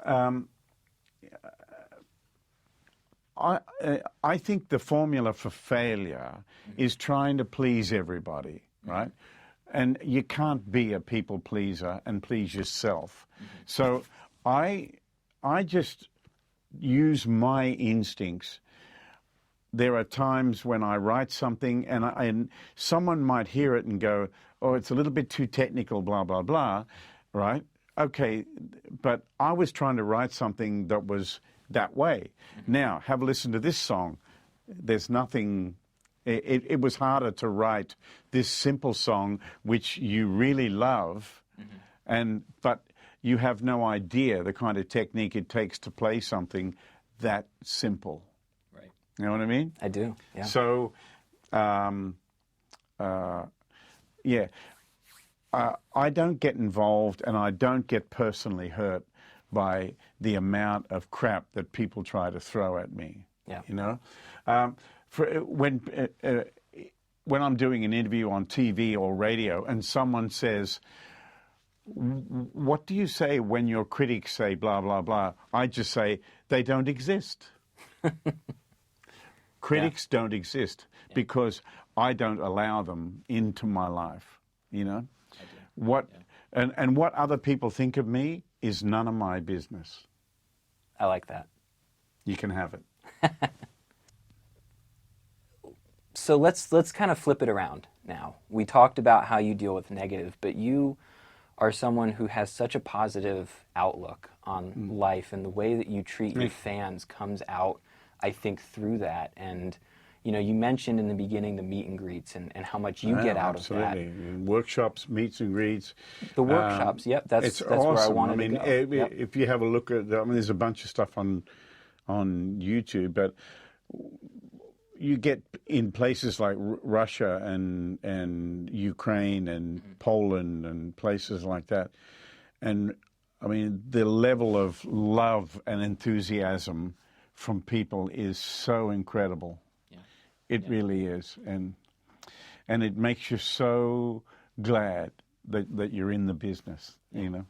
I think the formula for failure is trying to please everybody, right? And you can't be a people pleaser and please yourself. So I just use my instincts. There are times when I write something and someone might hear it and go, oh, it's a little bit too technical, blah, blah, blah, right? Okay, but I was trying to write something that was that way. Now, have a listen to this song. There's nothing... It was harder to write this simple song, which you really love, but you have no idea the kind of technique it takes to play something that simple. Right. You know what I mean? I do, yeah. So, yeah. I don't get involved and I don't get personally hurt by the amount of crap that people try to throw at me. Yeah. You know, when I'm doing an interview on TV or radio and someone says, "What do you say when your critics say blah blah blah?" I just say they don't exist. Critics don't exist because I don't allow them into my life. You know. And what other people think of me is none of my business. I like that. You can have it. So let's kind of flip it around now. We talked about how you deal with negative, but you are someone who has such a positive outlook on life, and the way that you treat your fans comes out, I think, through that. And you know, you mentioned in the beginning the meet and greets and how much you get out of that. Absolutely. Workshops, meets and greets. The workshops, that's awesome. Where I wanted to go. If you have a look at, there's a bunch of stuff on YouTube, but you get in places like Russia and Ukraine and Poland and places like that. And, I mean, the level of love and enthusiasm from people is so incredible. It really is, and it makes you so glad that you're in the business, you know.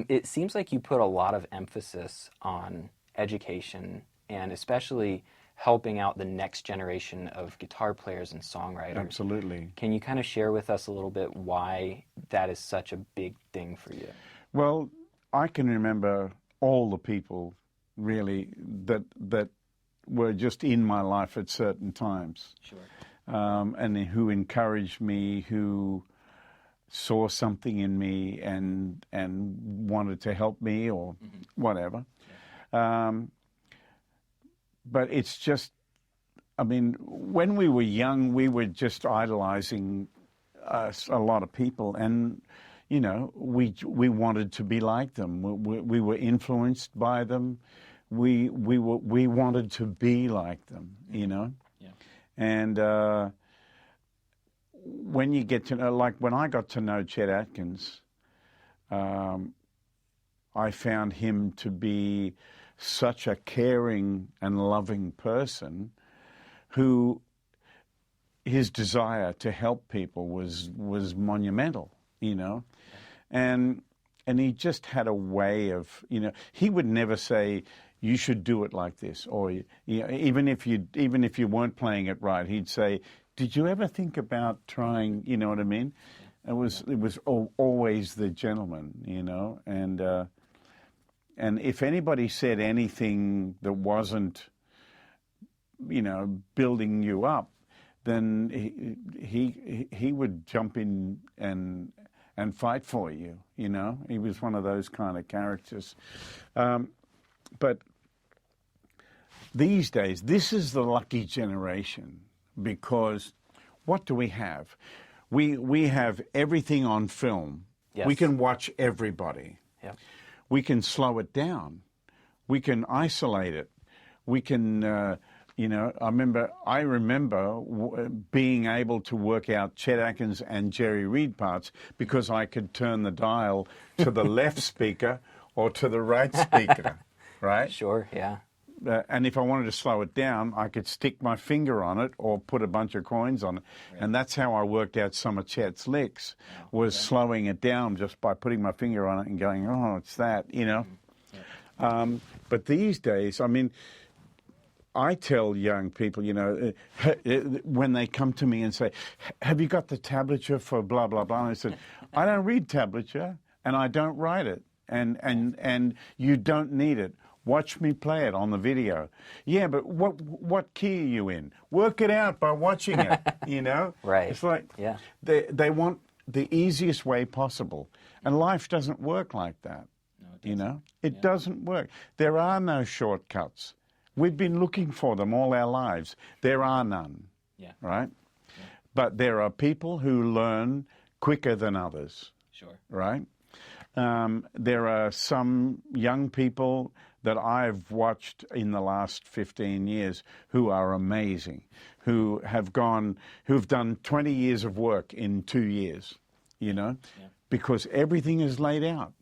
It seems like you put a lot of emphasis on education and especially helping out the next generation of guitar players and songwriters. Absolutely. Can you kind of share with us a little bit why that is such a big thing for you? Well, I can remember all the people really that were just in my life at certain times. Sure. And who encouraged me, who saw something in me and wanted to help me or whatever. Yeah. But it's just I mean, when we were young, we were just idolizing a lot of people, and you know, we wanted to be like them. We were influenced by them. We wanted to be like them, you know. Yeah. And when you get to know, like when I got to know Chet Atkins, I found him to be such a caring and loving person who his desire to help people was monumental, you know. And he just had a way of, you know, he would never say, you should do it like this, or you know, even if you weren't playing it right, he'd say, did you ever think about trying, you know what I mean? It was always the gentleman, you know, and if anybody said anything that wasn't, you know, building you up, then he would jump in and fight for you, you know. He was one of those kind of characters. But these days, this is the lucky generation, because what do we have? We have everything on film. Yes. We can watch everybody. Yep. We can slow it down. We can isolate it. We can, you know, I remember being able to work out Chet Atkins and Jerry Reed parts because I could turn the dial to the left speaker or to the right speaker, right? Sure, yeah. And if I wanted to slow it down, I could stick my finger on it or put a bunch of coins on it. Right. And that's how I worked out some of Chet's licks, was slowing it down just by putting my finger on it and going, oh, it's that, you know. Mm-hmm. But these days, I mean, I tell young people, you know, when they come to me and say, have you got the tablature for blah, blah, blah? And I said, I don't read tablature and I don't write it. And you don't need it. Watch me play it on the video. Yeah, but what key are you in? Work it out by watching it, you know? Right. It's like they want the easiest way possible. And life doesn't work like that, you know? It doesn't work. There are no shortcuts. We've been looking for them all our lives. There are none, right? Yeah. But there are people who learn quicker than others, right? There are some young people that I've watched in the last 15 years who are amazing, who've done 20 years of work in 2 years, you know, because everything is laid out.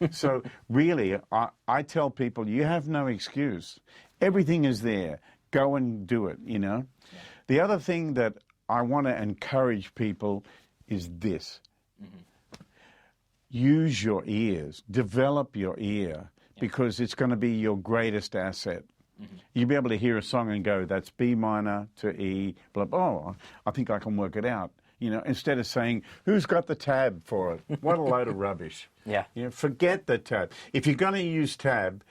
So really, I tell people, you have no excuse. Everything is there. Go and do it, you know. Yeah. The other thing that I want to encourage people is this. Mm-hmm. Use your ears. Develop your ear, because it's going to be your greatest asset. Mm-hmm. You'll be able to hear a song and go, that's B minor to E, blah, blah. Oh, I think I can work it out. You know, instead of saying, who's got the tab for it? What a load of rubbish. Yeah. You know, forget the tab. If you're going to use tab,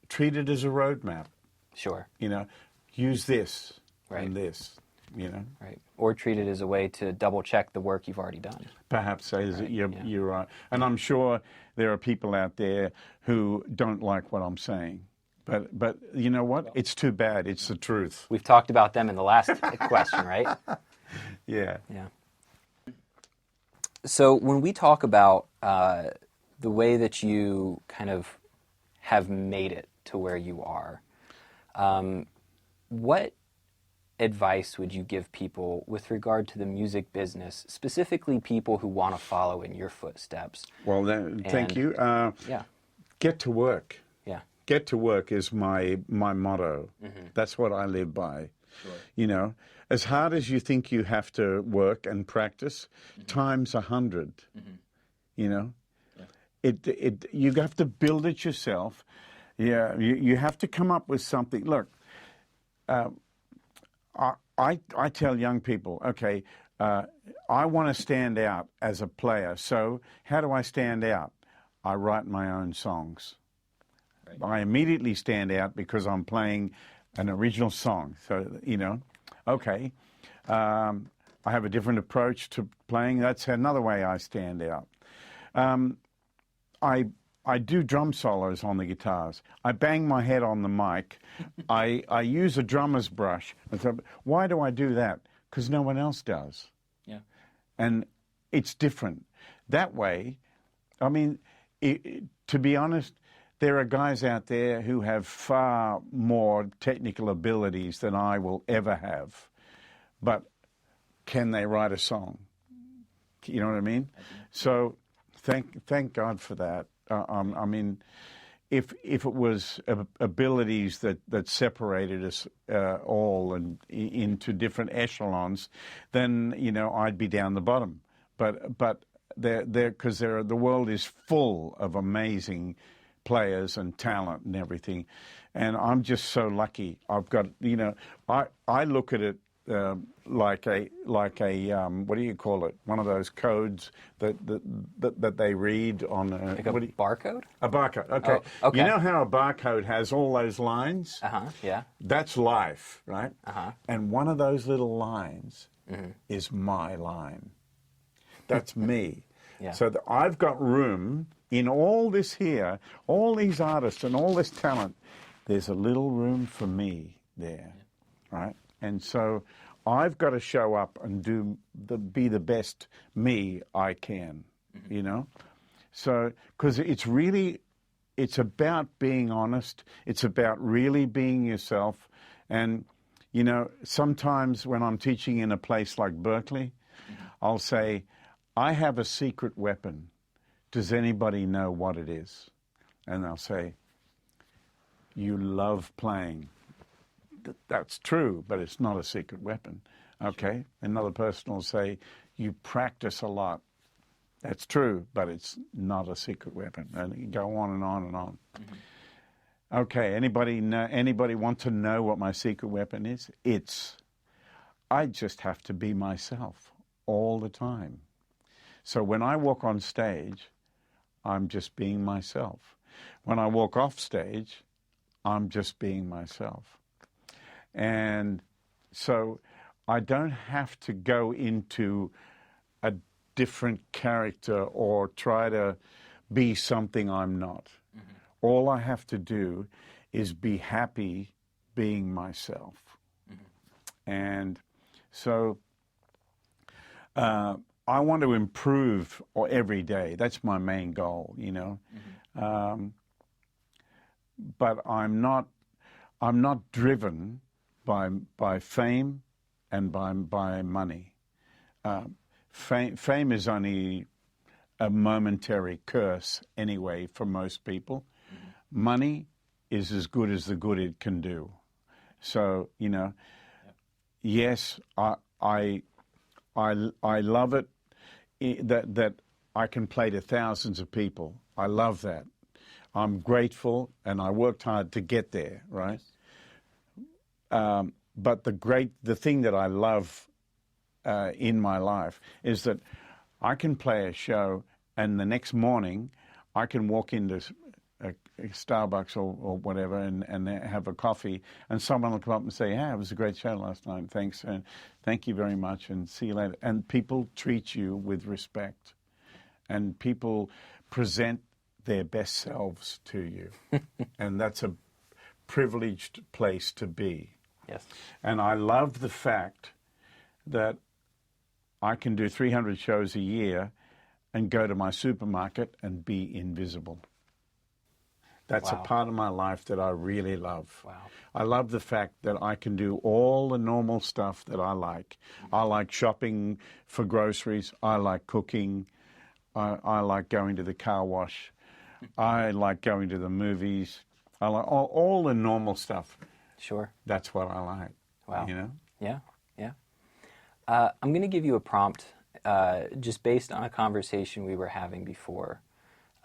treat it as a roadmap. Sure. You know, use this and this, you know. Right. Or treat it as a way to double check the work you've already done. Perhaps you're right. And I'm sure there are people out there who don't like what I'm saying. But you know what? It's too bad. It's the truth. We've talked about them in the last question, right? Yeah. Yeah. So when we talk about the way that you kind of have made it to where you are, what advice would you give people with regard to the music business, specifically people who want to follow in your footsteps? Well, thank you. Get to work. Yeah. Get to work is my motto. Mm-hmm. That's what I live by. Sure. You know, as hard as you think you have to work and practice, times 100. Mm-hmm. You know, you have to build it yourself. Yeah, you have to come up with something. Look, I tell young people, okay, I want to stand out as a player. So how do I stand out? I write my own songs. Right. I immediately stand out because I'm playing an original song. So, you know, okay, I have a different approach to playing. That's another way I stand out. I do drum solos on the guitars. I bang my head on the mic. I use a drummer's brush. Why do I do that? Because no one else does. Yeah. And it's different. That way, I mean, to be honest, there are guys out there who have far more technical abilities than I will ever have. But can they write a song? You know what I mean? So thank God for that. I mean, if it was abilities that separated us all and into different echelons, then I'd be down the bottom. But because the world is full of amazing players and talent and everything, and I'm just so lucky. I've got I look at it like a what do you call it? One of those codes that they read on like a barcode? A barcode. Okay. Oh, okay. You know how a barcode has all those lines? Yeah. That's life, right? And one of those little lines is my line. That's me. Yeah. So I've got room in all this here, all these artists and all this talent. There's a little room for me there, right? And so I've got to show up and be the best me I can, So, because it's about being honest. It's about really being yourself. And, sometimes when I'm teaching in a place like Berkeley, I'll say, I have a secret weapon. Does anybody know what it is? And they'll say, you love playing. That's true, but it's not a secret weapon. Okay? Another person will say, you practice a lot. That's true, but it's not a secret weapon. And you go on and on and on. Okay, anybody want to know what my secret weapon is? I just have to be myself all the time. So when I walk on stage, I'm just being myself. When I walk off stage, I'm just being myself. And so I don't have to go into a different character or try to be something I'm not. All I have to do is be happy being myself. And so I want to improve every day. That's my main goal, but I'm not driven by fame and by money. Fame is only a momentary curse anyway for most people. Money is as good as the good it can do. So yes, I love it that I can play to thousands of people. I love that. I'm grateful, and I worked hard to get there, right? But the thing that I love in my life is that I can play a show, and the next morning I can walk into a Starbucks or whatever and have a coffee, and someone will come up and say, "Yeah, it was a great show last night. Thanks, and thank you very much, and see you later." And people treat you with respect, and people present their best selves to you, and that's a privileged place to be. Yes. And I love the fact that I can do 300 shows a year and go to my supermarket and be invisible. That's a part of my life that I really love. Wow. I love the fact that I can do all the normal stuff that I like. I like shopping for groceries. I like cooking. I like going to the car wash. I like going to the movies. I like all the normal stuff. Sure. That's what I like. Wow. Yeah. I'm going to give you a prompt just based on a conversation we were having before.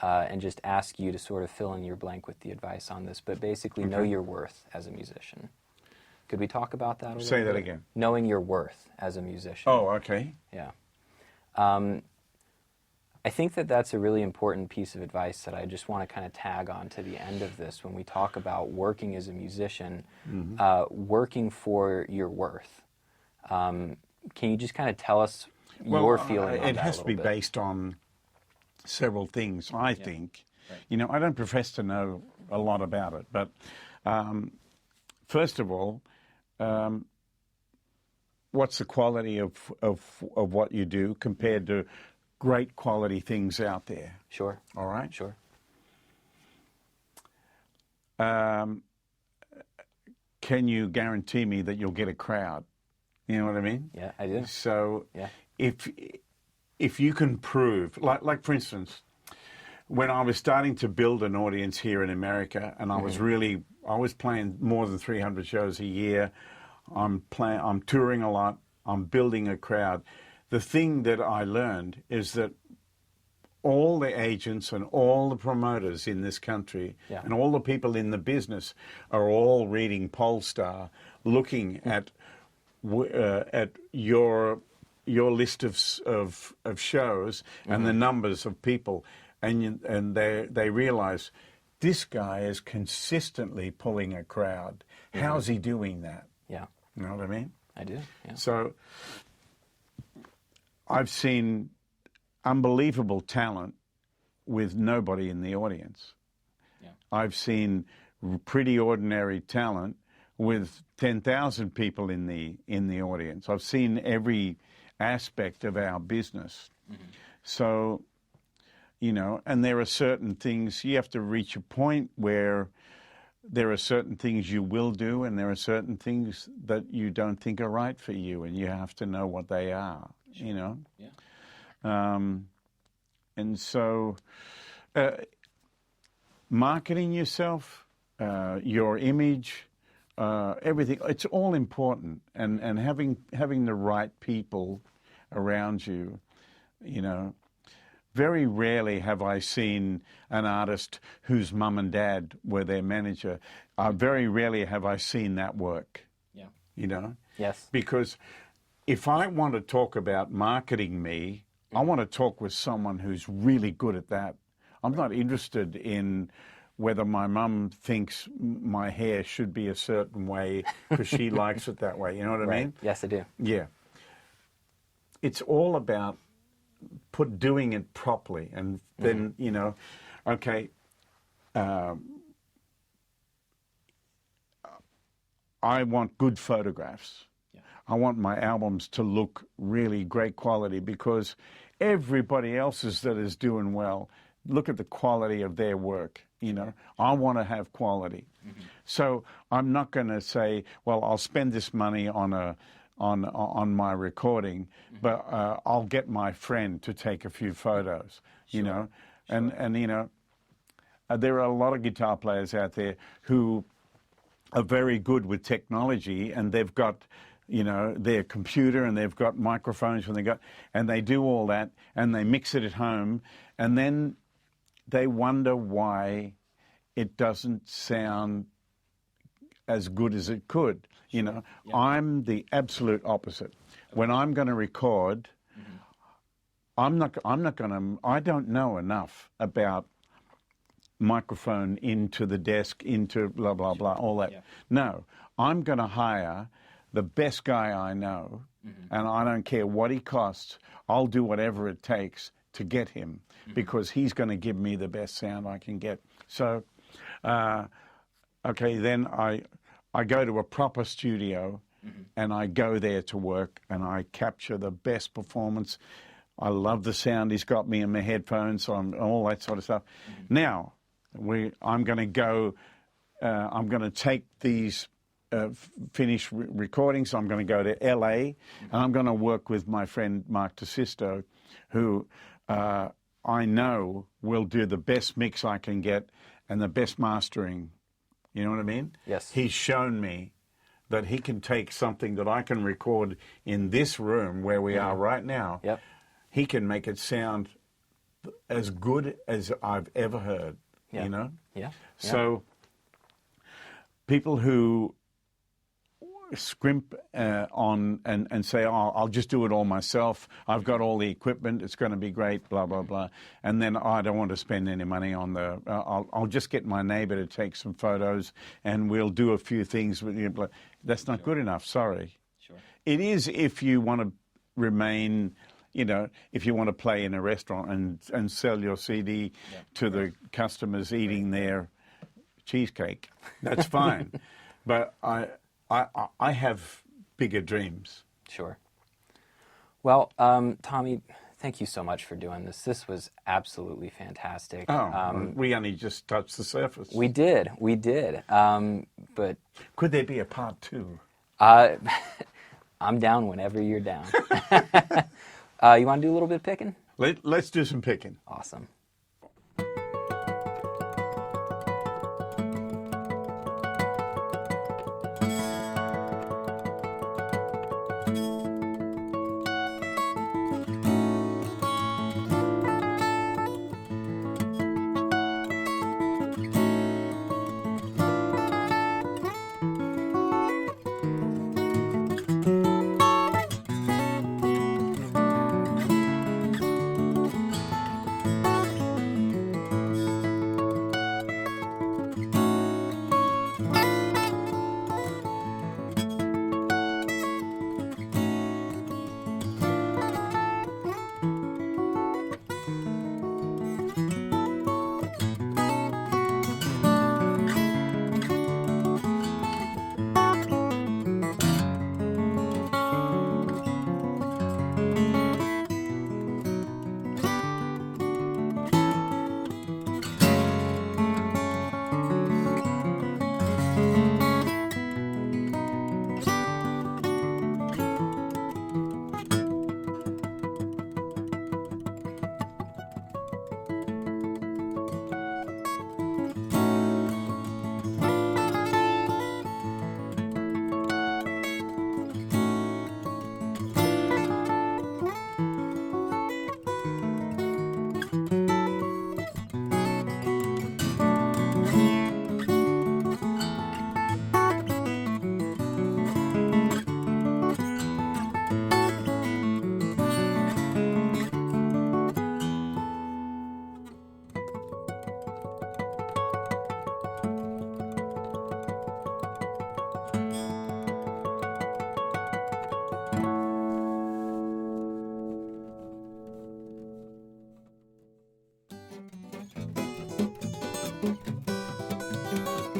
And just ask you to sort of fill in your blank with the advice on this, but basically know your worth as a musician. Could we talk about that a little bit? Say that again. Knowing your worth as a musician. Oh, okay. Yeah. I think that that's a really important piece of advice that I just want to kind of tag on to the end of this when we talk about working as a musician, working for your worth. Can you just kind of tell us your feeling on that it has a to be bit? based on several things, I think. You know, I don't profess to know a lot about it, but first of all, what's the quality of what you do compared to great quality things out there? Sure. All right? Sure. Can you guarantee me that you'll get a crowd? You know what I mean? Yeah, I do. So Yeah. if you can prove, like for instance, when I was starting to build an audience here in America, and I was playing more than 300 shows a year. I'm touring a lot. I'm building a crowd. The thing that I learned is that all the agents and all the promoters in this country and all the people in the business are all reading Polestar, looking at your list of shows and the numbers of people, and they realize this guy is consistently pulling a crowd. How's he doing that? Yeah. You know what I mean? I do. Yeah. So I've seen unbelievable talent with nobody in the audience. Yeah. I've seen pretty ordinary talent with 10,000 people in the audience. I've seen every aspect of our business. So, you know, and there are certain things, you have to reach a point where there are certain things you will do and there are certain things that you don't think are right for you, and you have to know what they are, you know? Yeah. And so marketing yourself, your image, everything, it's all important. And having the right people around you, you know. Very rarely have I seen an artist whose mum and dad were their manager. Very rarely have I seen that work. Yeah. You know? Yes. Because if I want to talk about marketing me, I want to talk with someone who's really good at that. I'm not interested in whether my mum thinks my hair should be a certain way because she likes it that way. You know what I mean? Yes, I do. Yeah. It's all about doing it properly, and then you know, okay. I want good photographs. Yeah. I want my albums to look really great quality because everybody else's that is doing well, look at the quality of their work. You know, I want to have quality. So I'm not going to say, well, I'll spend this money on my recording, but I'll get my friend to take a few photos, you know. And you know, there are a lot of guitar players out there who are very good with technology, and they've got, you know, their computer and they've got microphones and they do all that and they mix it at home, and then they wonder why it doesn't sound as good as it could. You know, I'm the absolute opposite. When I'm going to record, I don't know enough about microphone into the desk, into blah, blah, blah, all that. Yeah. No, I'm going to hire the best guy I know, and I don't care what he costs. I'll do whatever it takes to get him because he's going to give me the best sound I can get. So, okay, then I go to a proper studio and I go there to work and I capture the best performance. I love the sound he's got me in my headphones, so all that sort of stuff. Now, I'm going to go, I'm going to take these finished recordings. I'm going to go to LA and I'm going to work with my friend Mark DeSisto, who I know will do the best mix I can get and the best mastering. You know what I mean? Yes. He's shown me that he can take something that I can record in this room where we are right now. Yep. He can make it sound as good as I've ever heard, Yeah. you know? Yeah. So people who scrimp on and say, oh, I'll just do it all myself. I've got all the equipment. It's going to be great, blah, blah, blah. And then I don't want to spend any money on the, I'll just get my neighbor to take some photos and we'll do a few things. With you. That's not good enough, sorry. Sure. It is if you want to remain you know, if you want to play in a restaurant and sell your CD to the customers eating their cheesecake, that's fine. But I have bigger dreams. Sure. Well, Tommy, thank you so much for doing this. This was absolutely fantastic. We only just touched the surface. We did. But could there be a part 2? I'm down whenever you're down. You want to do a little bit of picking? Let's do some picking. Awesome.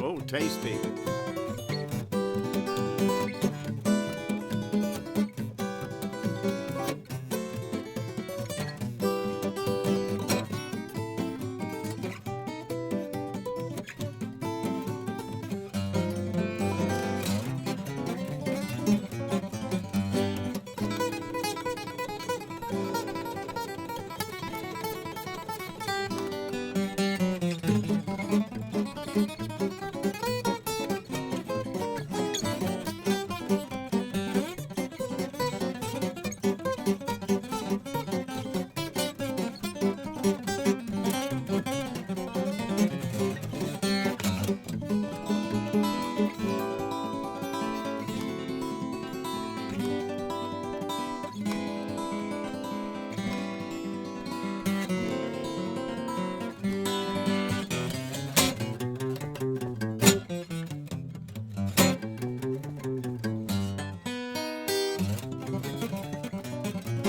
Oh, tasty.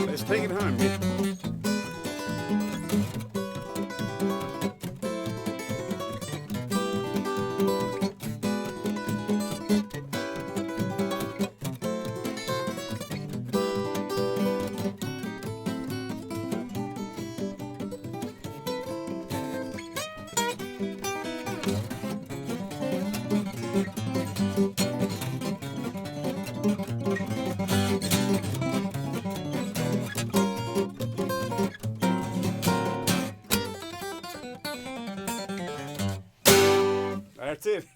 Let's take it home. That's it.